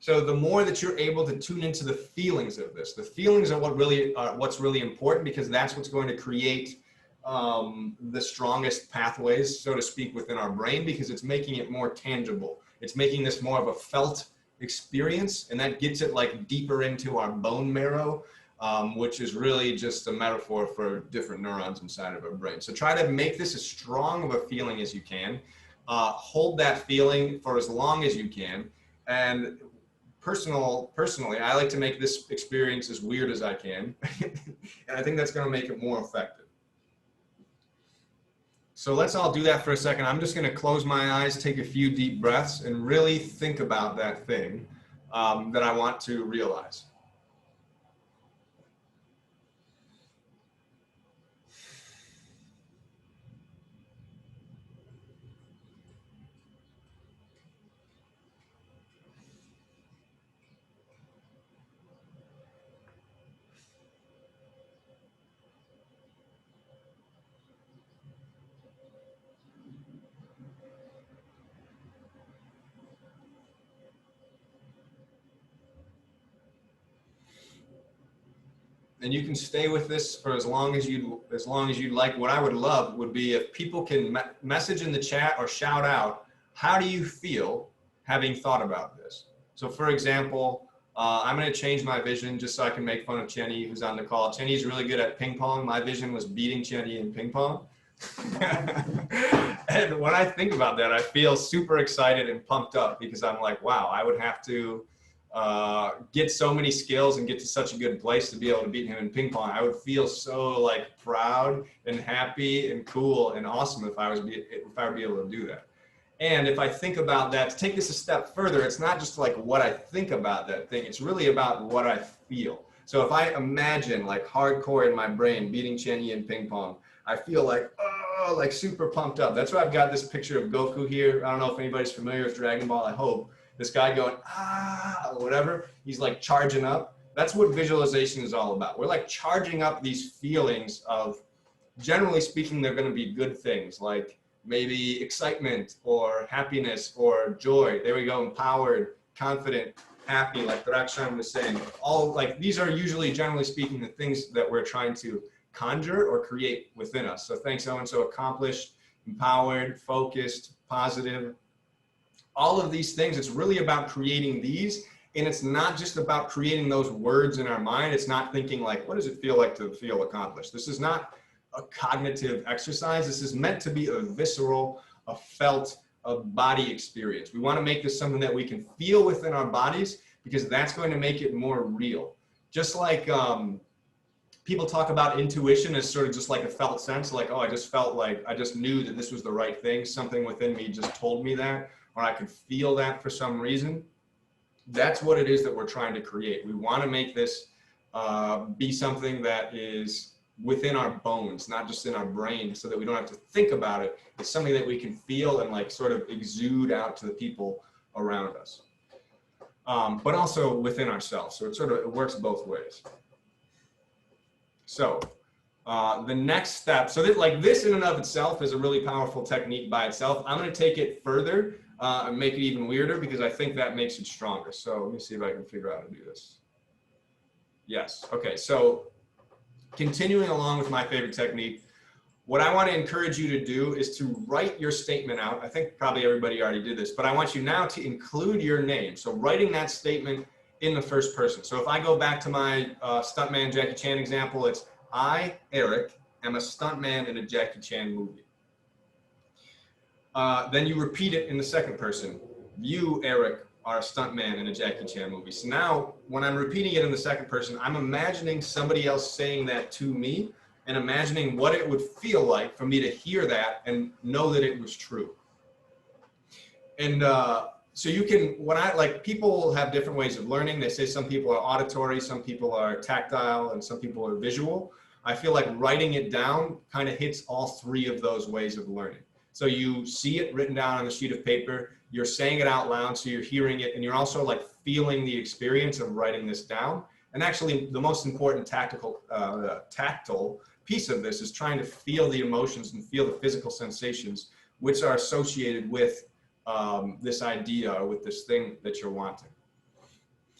So the more that you're able to tune into the feelings of this, the feelings are what's really important, because that's what's going to create the strongest pathways, so to speak, within our brain, because it's making it more tangible. It's making this more of a felt experience, and that gets it like deeper into our bone marrow, which is really just a metaphor for different neurons inside of our brain. So try to make this as strong of a feeling as you can. Hold that feeling for as long as you can. And personally, I like to make this experience as weird as I can. And I think that's going to make it more effective. So let's all do that for a second. I'm just going to close my eyes, take a few deep breaths, and really think about that thing that I want to realize. And you can stay with this for as long as you'd like. What I would love would be if people can message in the chat or shout out, how do you feel having thought about this. So for example, I'm going to change my vision just so I can make fun of Chenny, who's on the call. Chenny's really good at ping pong. My vision was beating Chenny in ping pong. And when I think about that, I feel super excited and pumped up because I'm like, wow, I would have to get so many skills and get to such a good place to be able to beat him in ping pong. I would feel so like proud and happy and cool and awesome if I would be able to do that. And if I think about that, to take this a step further, it's not just like what I think about that thing, it's really about what I feel. So if I imagine like hardcore in my brain beating Chenny in ping pong, I feel like, oh, like super pumped up. That's why I've got this picture of Goku here. I don't know if anybody's familiar with Dragon Ball, I hope. This guy going, ah, or whatever. He's like charging up. That's what visualization is all about. We're like charging up these feelings of, generally speaking, they're going to be good things like maybe excitement or happiness or joy. There we go, empowered, confident, happy, like Rakshan was saying. All like these are usually, generally speaking, the things that we're trying to conjure or create within us. So thanks, so accomplished, empowered, focused, positive. All of these things, it's really about creating these. And it's not just about creating those words in our mind. It's not thinking like, what does it feel like to feel accomplished? This is not a cognitive exercise. This is meant to be a visceral, a felt, a body experience. We want to make this something that we can feel within our bodies because that's going to make it more real. Just like people talk about intuition as sort of just like a felt sense, like, oh, I just felt like, I just knew that this was the right thing. Something within me just told me that, or I could feel that for some reason. That's what it is that we're trying to create. We want to make this be something that is within our bones, not just in our brain, so that we don't have to think about it. It's something that we can feel and like sort of exude out to the people around us, but also within ourselves. So it works both ways. So the next step, so that like this in and of itself is a really powerful technique by itself. I'm going to take it further and make it even weirder because I think that makes it stronger. So let me see if I can figure out how to do this. Yes. Okay. So continuing along with my favorite technique, what I want to encourage you to do is to write your statement out. I think probably everybody already did this, but I want you now to include your name. So writing that statement in the first person. So if I go back to my stuntman Jackie Chan example, it's I, Eric, am a stuntman in a Jackie Chan movie. Then you repeat it in the second person. You, Eric, are a stuntman in a Jackie Chan movie. So now when I'm repeating it in the second person, I'm imagining somebody else saying that to me and imagining what it would feel like for me to hear that and know that it was true. And so you can, when I, like people have different ways of learning. They say some people are auditory, some people are tactile, and some people are visual. I feel like writing it down kind of hits all three of those ways of learning. So you see it written down on a sheet of paper, you're saying it out loud, so you're hearing it, and you're also like feeling the experience of writing this down. And actually the most important tactile piece of this is trying to feel the emotions and feel the physical sensations which are associated with this idea or with this thing that you're wanting.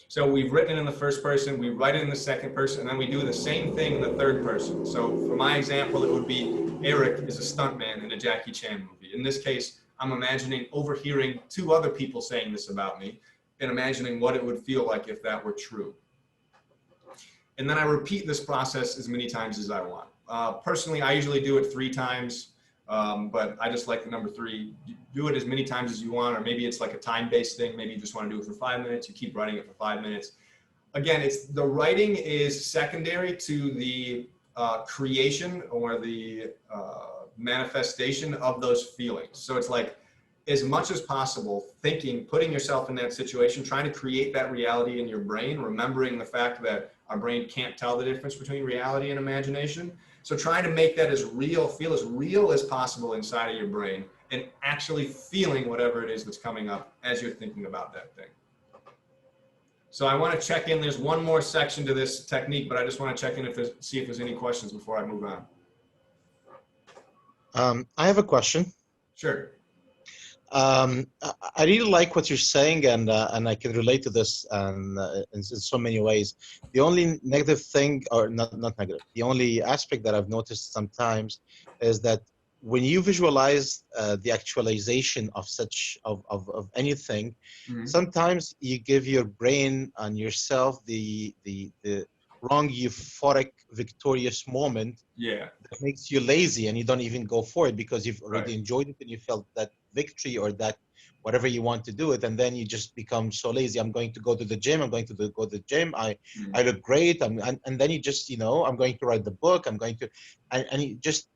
So we've written it in the first person, we write it in the second person, and then we do the same thing in the third person. So for my example, it would be Eric is a stuntman in a Jackie Chan movie. In this case, I'm imagining overhearing two other people saying this about me and imagining what it would feel like if that were true. And then I repeat this process as many times as I want. Personally, I usually do it 3 times, but I just like the number 3. Do it as many times as you want, or maybe it's like a time-based thing. Maybe you just want to do it for 5 minutes. You keep writing it for 5 minutes. Again, it's the writing is secondary to the creation or the manifestation of those feelings. So it's like, as much as possible, thinking, putting yourself in that situation, trying to create that reality in your brain, remembering the fact that our brain can't tell the difference between reality and imagination. So trying to make that as real, feel as real as possible inside of your brain, and actually feeling whatever it is that's coming up as you're thinking about that thing. So I want to check in. There's one more section to this technique, but I just want to check in see if there's any questions before I move on.
I have a question.
Sure.
I really like what you're saying, and I can relate to this in so many ways. The only negative thing, or not negative, the only aspect that I've noticed sometimes is that when you visualize the actualization of of anything,
Mhm.
sometimes you give your brain and yourself the wrong euphoric victorious moment
Yeah,
that makes you lazy, and you don't even go for it because you've
right,
already enjoyed it and you felt that victory or that whatever you want to do it, and then you just become so lazy. I'm going to go to the gym. I'm going to go to the gym. I
Mhm.
look great. And then you just, I'm going to write the book. I'm going to, and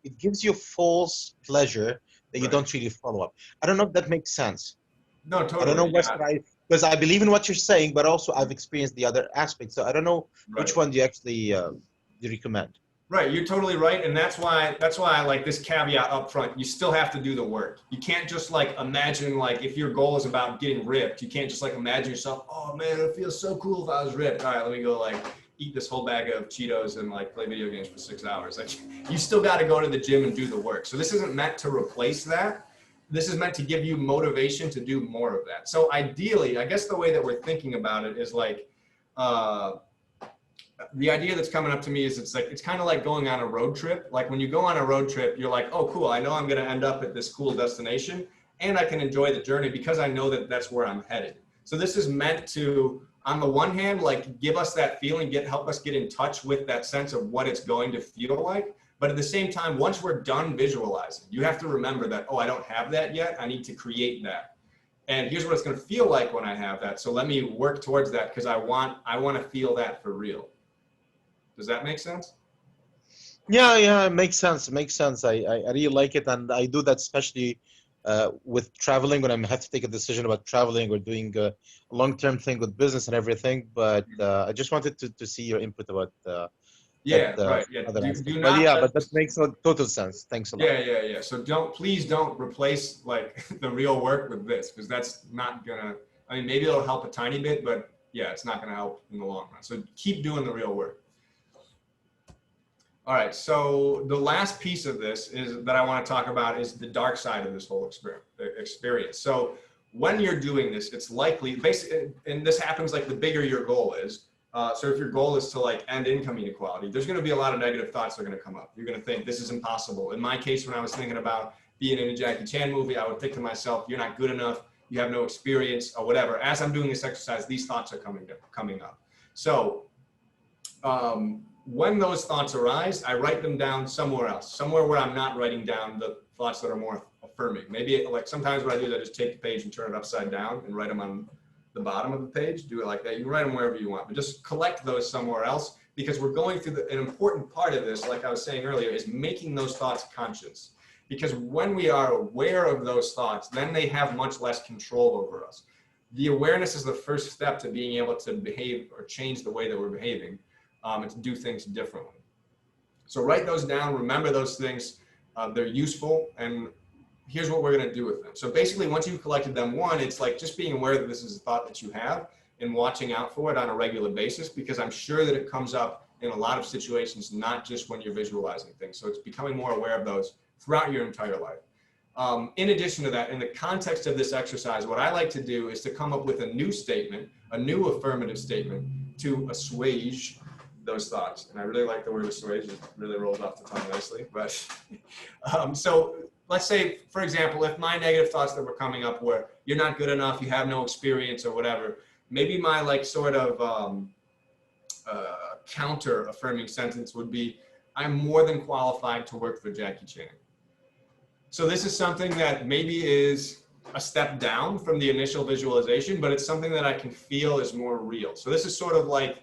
it gives you false pleasure that you
Right.
don't really follow up. I don't know if that makes sense.
No,
I don't know,
totally.
Wes,
Yeah,
because I believe in what you're saying, but also I've experienced the other aspects. So I don't know which
right.
one do you actually do you recommend.
Right, you're totally right, and that's why I like this caveat up front. You still have to do the work. You can't just like imagine, like, if your goal is about getting ripped, you can't just like imagine yourself, oh man, it feels so cool if I was ripped. All right, let me go like eat this whole bag of Cheetos and like play video games for 6 hours. Like, you still got to go to the gym and do the work. So this isn't meant to replace that. This is meant to give you motivation to do more of that. So ideally, I guess the way that we're thinking about it is like, uh, the idea that's coming up to me is it's kind of like going on a road trip. Like when you go on a road trip, you're like, oh, cool. I know I'm going to end up at this cool destination and I can enjoy the journey because I know that that's where I'm headed. So this is meant to, on the one hand, like give us that feeling, help us get in touch with that sense of what it's going to feel like. But at the same time, once we're done visualizing, you have to remember that, oh, I don't have that yet. I need to create that. And here's what it's going to feel like when I have that. So let me work towards that because I want to feel that for real. Does that make sense?
Yeah, it makes sense. It makes sense. I really like it, and I do that especially with traveling when I have to take a decision about traveling or doing a long-term thing with business and everything. But I just wanted to see your input about that
Yeah, right. Yeah.
other
Do
aspect. But
not
yeah,
let
but that makes total sense. Thanks a lot.
yeah. So please don't replace like the real work with this because that's not gonna, I mean, maybe it'll help a tiny bit, but yeah, it's not gonna help in the long run. So keep doing the real work. All right, so the last piece of this is that I want to talk about is the dark side of this whole experience. So when you're doing this, it's likely, basically, and this happens like the bigger your goal is. So if your goal is to like end income inequality, there's going to be a lot of negative thoughts that are going to come up. You're going to think this is impossible. In my case, when I was thinking about being in a Jackie Chan movie, I would think to myself, you're not good enough, you have no experience or whatever. As I'm doing this exercise, these thoughts are coming up. So when those thoughts arise, I write them down somewhere else, somewhere where I'm not writing down the thoughts that are more affirming. Maybe like sometimes what I do is I just take the page and turn it upside down and write them on the bottom of the page. Do it like that. You can write them wherever you want, but just collect those somewhere else because we're going through an important part of this, like I was saying earlier, is making those thoughts conscious. Because when we are aware of those thoughts, then they have much less control over us. The awareness is the first step to being able to behave or change the way that we're behaving. And to do things differently. So write those down, remember those things, they're useful, and here's what we're gonna do with them. So basically, once you've collected them, one, it's like just being aware that this is a thought that you have and watching out for it on a regular basis, because I'm sure that it comes up in a lot of situations, not just when you're visualizing things. So it's becoming more aware of those throughout your entire life. In addition to that, in the context of this exercise, what I like to do is to come up with a new statement, a new affirmative statement to assuage those thoughts. And I really like the word assuage. It really rolls off the tongue nicely. But so let's say, for example, if my negative thoughts that were coming up were, you're not good enough, you have no experience or whatever, maybe my like sort of counter affirming sentence would be, I'm more than qualified to work for Jackie Chan. So this is something that maybe is a step down from the initial visualization, but it's something that I can feel is more real. So this is sort of like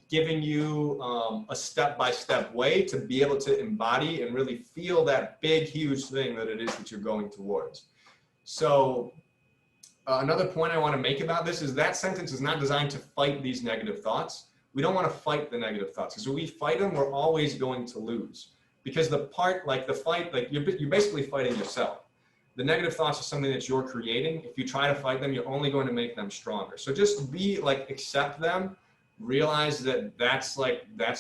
giving you a step-by-step way to be able to embody and really feel that big, huge thing that it is that you're going towards. So another point I want to make about this is that sentence is not designed to fight these negative thoughts. We don't want to fight the negative thoughts because when we fight them, we're always going to lose. Because the part, like the fight, like you're basically fighting yourself. The negative thoughts are something that you're creating. If you try to fight them, you're only going to make them stronger. So just accept them. Realize that that's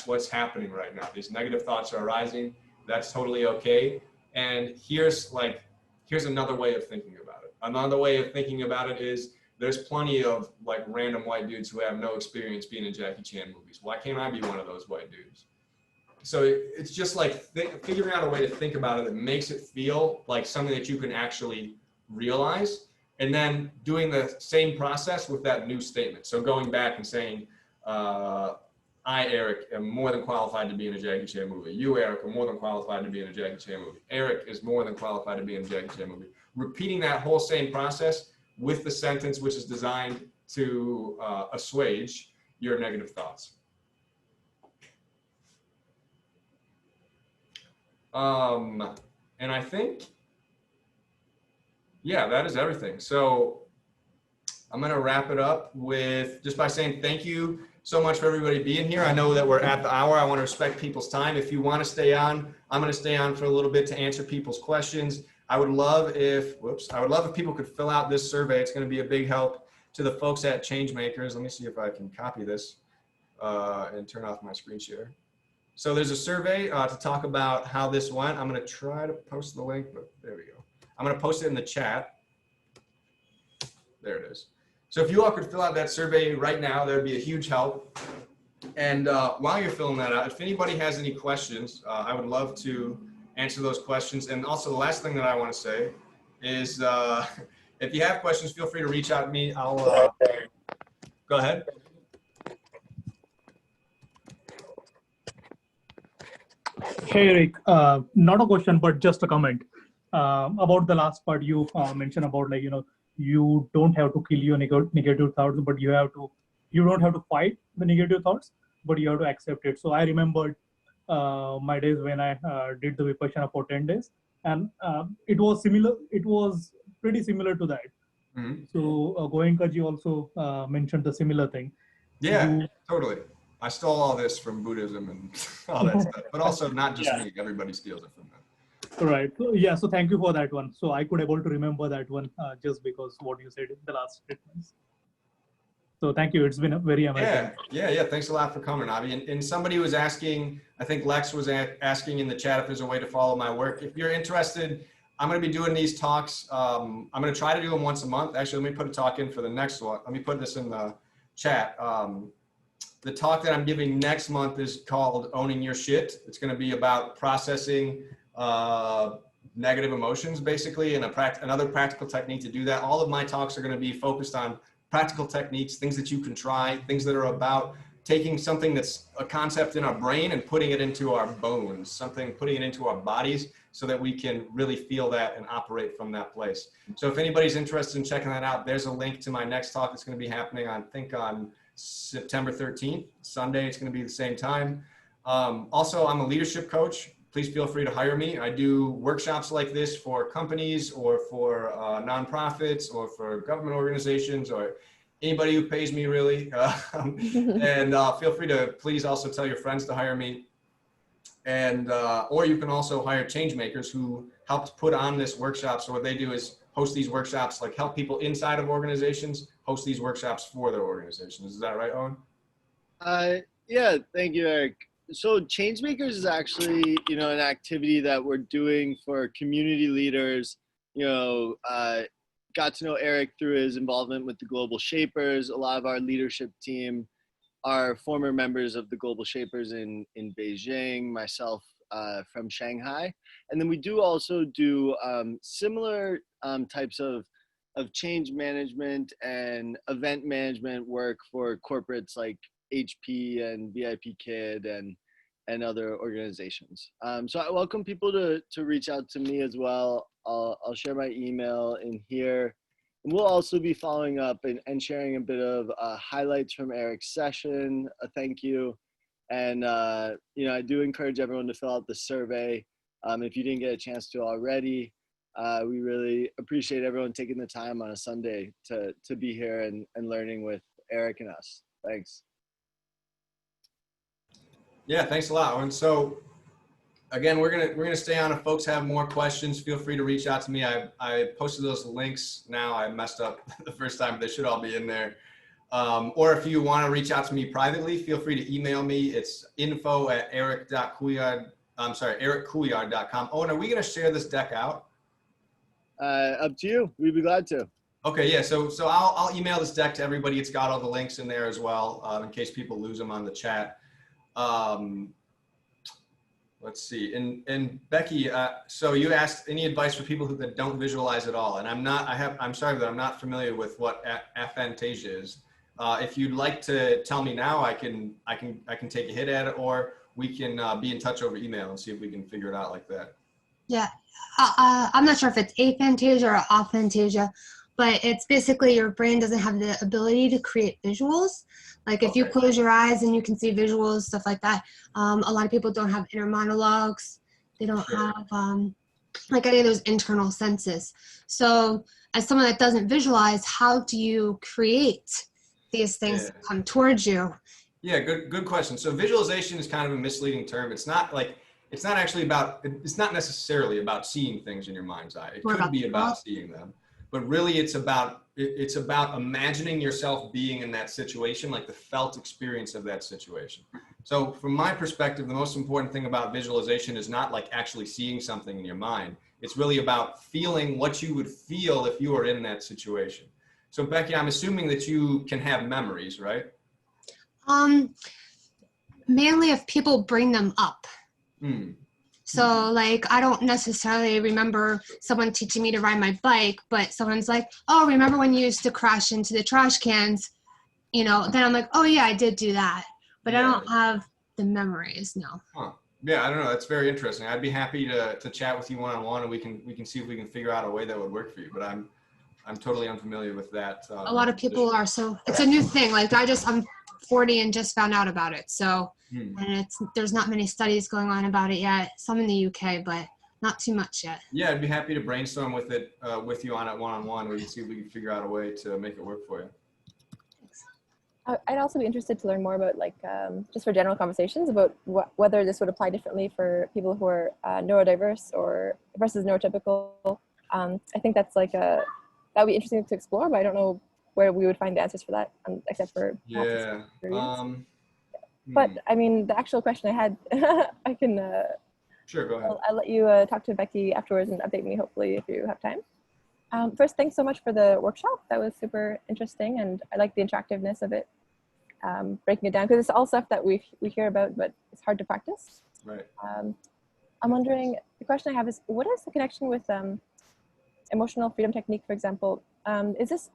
what's happening right now. These negative thoughts are arising. That's totally okay. And here's another way of thinking about it. Another way of thinking about it is there's plenty of like random white dudes who have no experience being in Jackie Chan movies. Why can't I be one of those white dudes? it's just like figuring out a way to think about it that makes it feel like something that you can actually realize, and then doing the same process with that new statement. So going back and saying, I, Eric, am more than qualified to be in a Jackie Chan movie. You, Eric, are more than qualified to be in a Jackie Chan movie. Eric is more than qualified to be in a Jackie Chan movie. Repeating that whole same process with the sentence, which is designed to assuage your negative thoughts. And I think, yeah, that is everything. So I'm going to wrap it up with just by saying thank you so much for everybody being here. I know that we're at the hour. I want to respect people's time. If you want to stay on, I'm going to stay on for a little bit to answer people's questions. I would love if people could fill out this survey. It's going to be a big help to the folks at Changemakers. Let me see if I can copy this and turn off my screen share. So there's a survey to talk about how this went. I'm going to try to post the link, but there we go. I'm going to post it in the chat. There it is. So if you all could fill out that survey right now, that would be a huge help. And while you're filling that out, if anybody has any questions, I would love to answer those questions. And also the last thing that I want to say is if you have questions, feel free to reach out to me. I'll go ahead.
Hey, Eric, not a question, but just a comment about the last part you mentioned about, like, you don't have to kill your negative thoughts, but you don't have to fight the negative thoughts, but you have to accept it. So I remembered my days when I did the Vipassana for 10 days, and it was similar. It was pretty similar to that. Mm-hmm. So Goenkaji also mentioned the similar thing.
Yeah, totally. I stole all this from Buddhism and all that stuff, but also not just me. Everybody steals it from them.
Right. So, yeah. So thank you for that one. So I could able to remember that one just because what you said in the last statements. So thank you. It's been a very amazing.
Yeah. Thanks a lot for coming, Avi. And somebody was asking, I think Lex was asking in the chat if there's a way to follow my work. If you're interested, I'm going to be doing these talks. I'm going to try to do them once a month. Actually, let me put a talk in for the next one. Let me put this in the chat. The talk that I'm giving next month is called Owning Your Shit. It's going to be about processing negative emotions, basically, and another practical technique to do that. All of my talks are going to be focused on practical techniques, things that you can try, things that are about taking something that's a concept in our brain and putting it into our bones, putting it into our bodies so that we can really feel that and operate from that place. So if anybody's interested in checking that out, there's a link to my next talk that's going to be happening on September 13th, Sunday. It's going to be the same time. Also, I'm a leadership coach. Please feel free to hire me. I do workshops like this for companies or for nonprofits or for government organizations or anybody who pays me, really. And feel free to please also tell your friends to hire me. And or you can also hire Changemakers who helped put on this workshop. So what they do is host these workshops, like help people inside of organizations host these workshops for their organizations. Is that right, Owen?
Yeah, thank you, Eric. So Changemakers is actually, an activity that we're doing for community leaders. Got to know Eric through his involvement with the Global Shapers. A lot of our leadership team are former members of the Global Shapers in Beijing, myself from Shanghai. And then we do also do similar types of change management and event management work for corporates like HP and VIP Kid and other organizations. So I welcome people to reach out to me as well. I'll share my email in here. And we'll also be following up and sharing a bit of highlights from Eric's session, a thank you. And, I do encourage everyone to fill out the survey. If you didn't get a chance to already, we really appreciate everyone taking the time on a Sunday to be here and learning with Eric and us. Thanks.
Yeah, thanks a lot. And so again, we're gonna stay on. If folks have more questions, feel free to reach out to me. I posted those links now. I messed up the first time, but they should all be in there. Or if you want to reach out to me privately, feel free to email me. It's info@eric.couillard.com. Oh, and are we gonna share this deck out?
Up to you. We'd be glad to.
Okay, yeah. So I'll email this deck to everybody. It's got all the links in there as well, in case people lose them on the chat. Let's see. And Becky, so you asked any advice for people that don't visualize at all. And I'm sorry that I'm not familiar with what aphantasia is. If you'd like to tell me now, I can take a hit at it, or we can be in touch over email and see if we can figure it out like that.
Yeah, I'm not sure if it's aphantasia or aphantasia, but it's basically your brain doesn't have the ability to create visuals. Like if you close your eyes and you can see visuals, stuff like that. A lot of people don't have inner monologues. They don't have like any of those internal senses. So as someone that doesn't visualize, how do you create these things to come towards you?
Yeah, good question. So visualization is kind of a misleading term. It's not necessarily about seeing things in your mind's eye. It could be about seeing them, but really it's about imagining yourself being in that situation, like the felt experience of that situation. So from my perspective, the most important thing about visualization is not like actually seeing something in your mind. It's really about feeling what you would feel if you were in that situation. So Becky, I'm assuming that you can have memories, right?
Mainly if people bring them up. So like, I don't necessarily remember someone teaching me to ride my bike, but someone's like, oh, remember when you used to crash into the trash cans? You know, then I'm like, oh yeah, I did do that. But I don't have the memories, no.
Huh. Yeah, I don't know. That's very interesting. I'd be happy to chat with you one-on-one, and we can see if we can figure out a way that would work for you. But I'm totally unfamiliar with that.
A lot of people are, so it's a new thing. Like I'm 40 and just found out about it. So, and there's not many studies going on about it yet. Some in the UK, but not too much yet.
Yeah, I'd be happy to brainstorm with it with you on it one-on-one. We can see if we can figure out a way to make it work for you.
I'd also be interested to learn more about, like, just for general conversations about whether this would apply differently for people who are neurodiverse or versus neurotypical. I think that's like that would be interesting to explore, but I don't know where we would find the answers for that, except for experience. But I mean, the actual question I had, I can.
Sure, go ahead.
I'll let you talk to Becky afterwards and update me, hopefully, if you have time. First, thanks so much for the workshop. That was super interesting, and I like the interactiveness of it, breaking it down, because it's all stuff that we hear about, but it's hard to practice.
Right.
I'm wondering, the question I have is, what is the connection with emotional freedom technique, for example? Is this,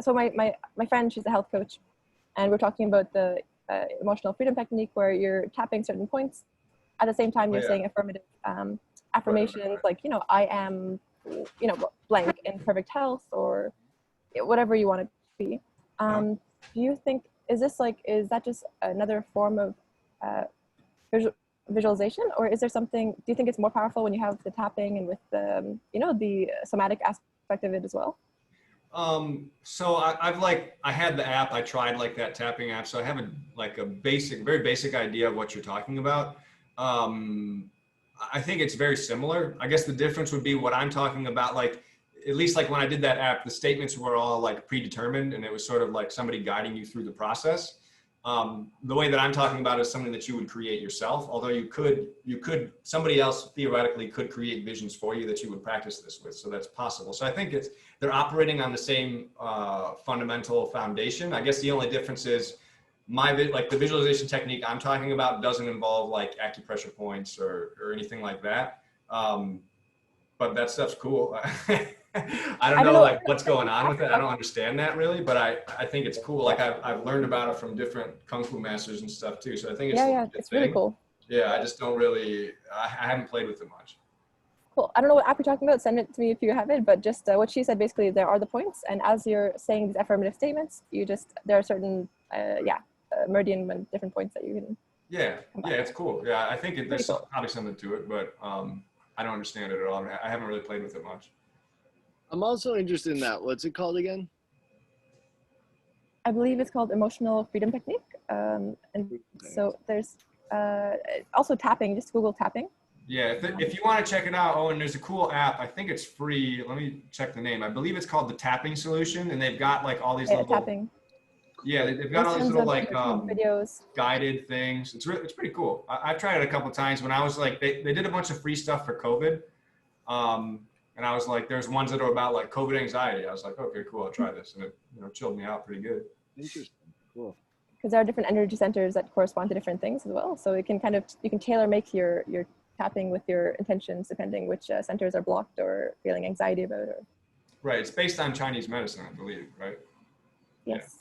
so my friend, she's a health coach, and we're talking about the emotional freedom technique where you're tapping certain points. At the same time, you're saying affirmative affirmations, like, you know, I am, you know, blank in perfect health, or whatever you want to be. Do you think, is that just another form of visualization, or is there something, do you think it's more powerful when you have the tapping and with the, you know, the somatic aspect of it as well?
So I had the app, I tried like that tapping app. So I have very basic idea of what you're talking about. I think it's very similar. I guess the difference would be what I'm talking about, like, at least like when I did that app, the statements were all like predetermined, and it was sort of like somebody guiding you through the process. The way that I'm talking about is something that you would create yourself, although somebody else theoretically could create visions for you that you would practice this with. So that's possible. So I think they're operating on the same fundamental foundation. I guess the only difference is the visualization technique I'm talking about doesn't involve like acupressure points or anything like that. But that stuff's cool. I don't know like what's going on with it. I don't understand that really, but I think it's cool. Like I've learned about it from different Kung Fu masters and stuff too. So I think it's
really cool.
Yeah, I just don't really, I haven't played with it much.
Cool. I don't know what app you're talking about. Send it to me if you have it, but just what she said, basically there are the points. And as you're saying these affirmative statements, there are certain, meridian and different points that you can.
Yeah, it's cool. Yeah, I think there's probably something to it, but I don't understand it at all. I haven't really played with it much.
I'm also interested in that. What's it called again?
I believe it's called emotional freedom technique. So there's also tapping, just Google tapping.
Yeah, if you want to check it out, Owen, there's a cool app. I think it's free. Let me check the name. I believe it's called the Tapping Solution, and they've got like all these little tapping. Yeah, they've got all these little like videos, guided things. It's pretty cool. I've tried it a couple of times when I was like, they did a bunch of free stuff for COVID. And I was like, there's ones that are about like COVID anxiety. I was like, okay, cool, I'll try this. And it, chilled me out pretty good.
Interesting, cool.
because there are different energy centers that correspond to different things as well. So it can kind of, you can tailor make your tapping with your intentions depending which centers are blocked or feeling anxiety about it.
Right. It's based on Chinese medicine, I believe, right?
Yes.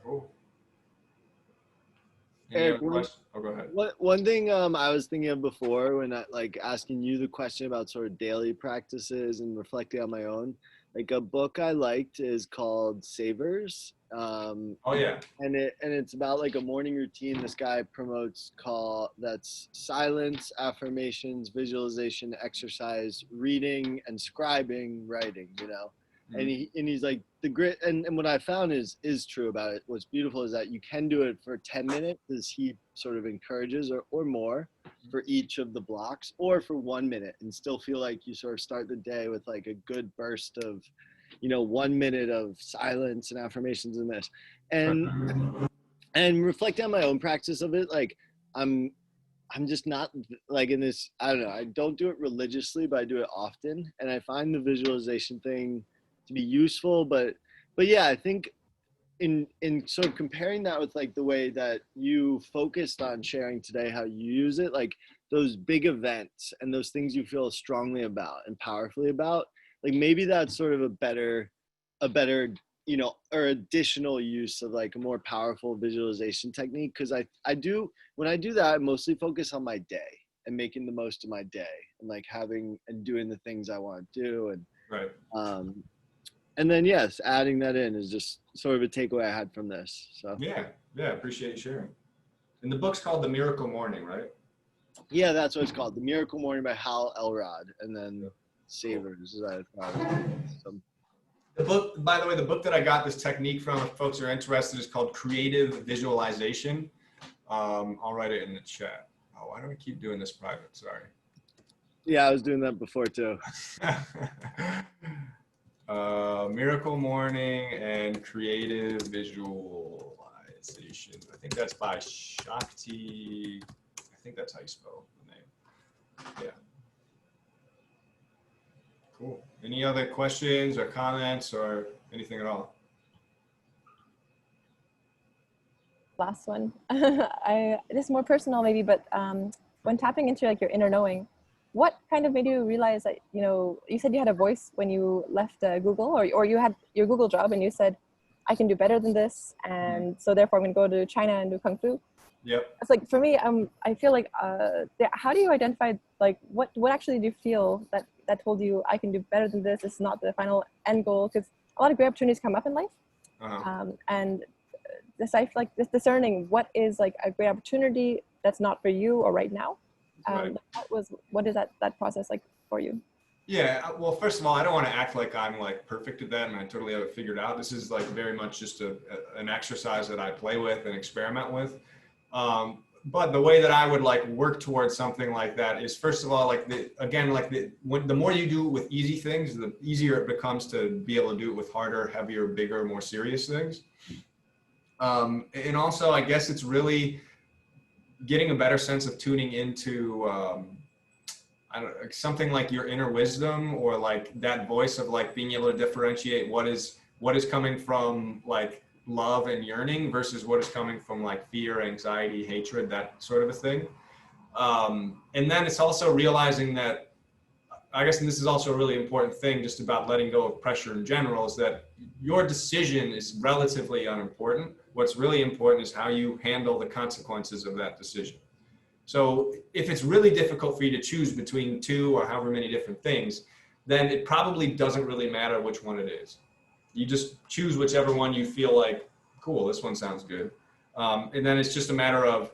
Cool. Any
Eric,
other questions? Oh, go ahead.
one thing I was thinking of before when I like asking you the question about sort of daily practices and reflecting on my own, like a book I liked is called Savers.
Oh yeah.
And it's about like a morning routine this guy promotes that's silence, affirmations, visualization, exercise, reading, and scribing, writing, you know. And he's like the grit, and what I found is true about it. What's beautiful is that you can do it for 10 minutes, as he sort of encourages, or more for each of the blocks, or for 1 minute, and still feel like you sort of start the day with like a good burst of, you know, 1 minute of silence and affirmations in this. And reflecting on my own practice of it, like I'm just not like in this, I don't know, I don't do it religiously, but I do it often. And I find the visualization thing to be useful, but yeah, I think in sort of comparing that with like the way that you focused on sharing today, how you use it, like those big events and those things you feel strongly about and powerfully about, like maybe that's sort of a better, you know, or additional use of like a more powerful visualization technique. Cause when I do that, I mostly focus on my day and making the most of my day and like having and doing the things I want to do. And,
Right.
And then, yes, adding that in is just sort of a takeaway I had from this. So
Yeah. Appreciate you sharing. And the book's called The Miracle Morning, right?
yeah, that's what it's called. The Miracle Morning by Hal Elrod. And then Savers.
The book, by the way, the book that I got this technique from, if folks are interested, is called Creative Visualization. I'll write it in the chat. Oh, why do I keep doing this private? Sorry.
Yeah, I was doing that before too.
Miracle Morning and Creative Visualization. I think that's by Shakti. I think that's how you spell the name. Yeah. Cool. Any other questions or comments or anything at all?
Last one. This is more personal maybe, but when tapping into like your inner knowing, what kind of made you realize that, you know, you said you had a voice when you left Google, or you had your Google job and you said, I can do better than this, and so therefore I'm going to go to China and do Kung Fu.
Yep.
It's like, for me, I feel like, how do you identify, like, what actually do you feel that told you I can do better than this? It's not the final end goal, because a lot of great opportunities come up in life. And this, I feel like this discerning what is like a great opportunity that's not for you or right now.
Right.
What is that process like for you?
Yeah, well, first of all, I don't want to act like I'm like perfect at that and I totally have it figured out. This is like very much just an exercise that I play with and experiment with. But the way that I would like work towards something like that is, first of all, like the more you do it with easy things, the easier it becomes to be able to do it with harder, heavier, bigger, more serious things. And also, I guess it's really getting a better sense of tuning into something like your inner wisdom, or like that voice of like being able to differentiate what is coming from like love and yearning versus what is coming from like fear, anxiety, hatred, that sort of a thing. And then it's also realizing that, I guess, and this is also a really important thing just about letting go of pressure in general, is that your decision is relatively unimportant. What's really important is how you handle the consequences of that decision. So if it's really difficult for you to choose between two or however many different things, then it probably doesn't really matter which one it is. You just choose whichever one you feel like, cool, this one sounds good. And then it's just a matter of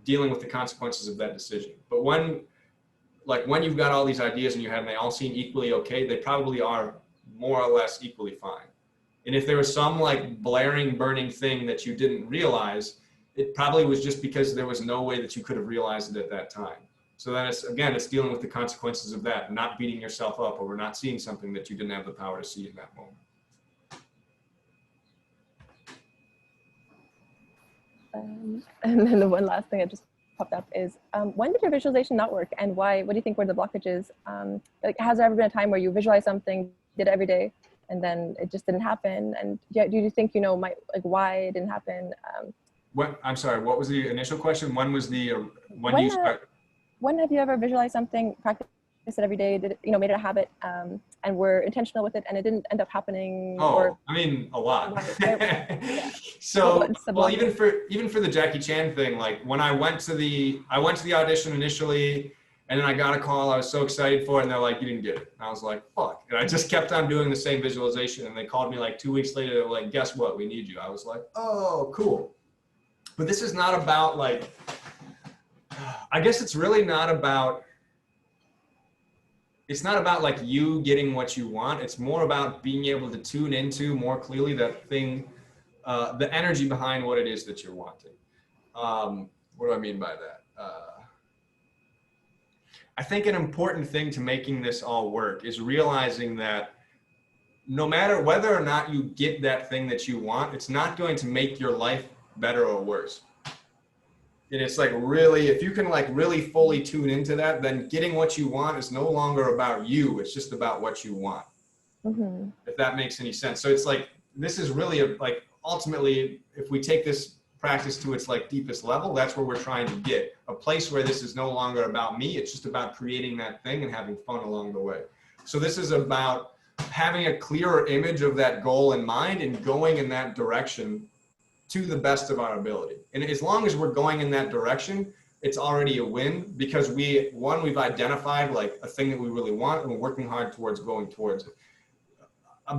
dealing with the consequences of that decision. But when you've got all these ideas in your head and they all seem equally okay, they probably are more or less equally fine. And if there was some like blaring, burning thing that you didn't realize, it probably was just because there was no way that you could have realized it at that time. So then it's dealing with the consequences of that, not beating yourself up over not seeing something that you didn't have the power to see in that moment.
And then the one last thing that just popped up is, when did your visualization not work, and why? What do you think were the blockages? Like, has there ever been a time where you visualized something, did it every day, and then it just didn't happen. And yeah, do you think, you know, why it didn't happen?
I'm sorry, what was the initial question? When was the, when
When,
do you start?
When have you ever visualized something, practiced it every day, did it, you know, made it a habit, and were intentional with it, and it didn't end up happening?
Oh,
or
I mean, a lot.
yeah.
So,
What's the
well,
blocker?
even for the Jackie Chan thing, like when I went to the audition initially, and then I got a call, I was so excited for it, and they're like, you didn't get it. And I was like, fuck. And I just kept on doing the same visualization, and they called me like 2 weeks later, they're like, guess what, we need you. I was like, oh, cool. But this is not about like, I guess it's really not about, it's not about like you getting what you want. It's more about being able to tune into more clearly that thing, the energy behind what it is that you're wanting. What do I mean by that? I think an important thing to making this all work is realizing that no matter whether or not you get that thing that you want, it's not going to make your life better or worse. And it's like really, if you can like really fully tune into that, then getting what you want is no longer about you. It's just about what you want.
Mm-hmm.
If that makes any sense. So it's like, this is really like, ultimately, if we take this practice to its like deepest level, that's where we're trying to get a place where this is no longer about me. It's just about creating that thing and having fun along the way. So this is about having a clearer image of that goal in mind and going in that direction to the best of our ability. And as long as we're going in that direction, it's already a win because we've identified like a thing that we really want and we're working hard towards going towards it.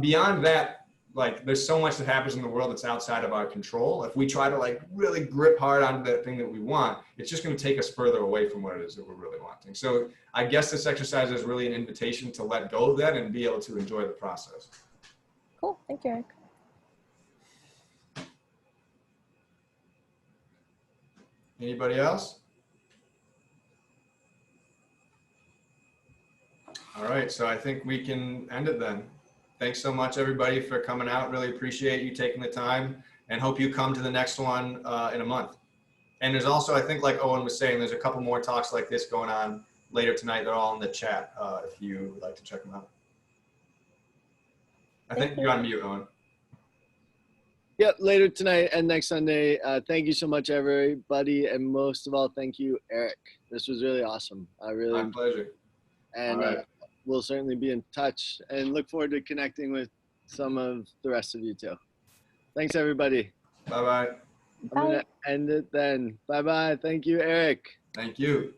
Beyond that, like there's so much that happens in the world that's outside of our control. If we try to like really grip hard onto that thing that we want, it's just going to take us further away from what it is that we're really wanting. So I guess this exercise is really an invitation to let go of that and be able to enjoy the process.
Cool. Thank you, Eric.
Anybody else? All right, so I think we can end it then. Thanks so much, everybody, for coming out. Really appreciate you taking the time and hope you come to the next one in a month. And there's also, I think like Owen was saying, there's a couple more talks like this going on later tonight. They're all in the chat if you would like to check them out. I think you're on mute, Owen.
Yep, later tonight and next Sunday. Thank you so much, everybody. And most of all, thank you, Eric. This was really awesome.
My pleasure.
And
right.
We'll certainly be in touch and look forward to connecting with some of the rest of you too. Thanks, everybody.
Bye-bye.
I'm going to end it then. Bye-bye. Thank you, Eric.
Thank you.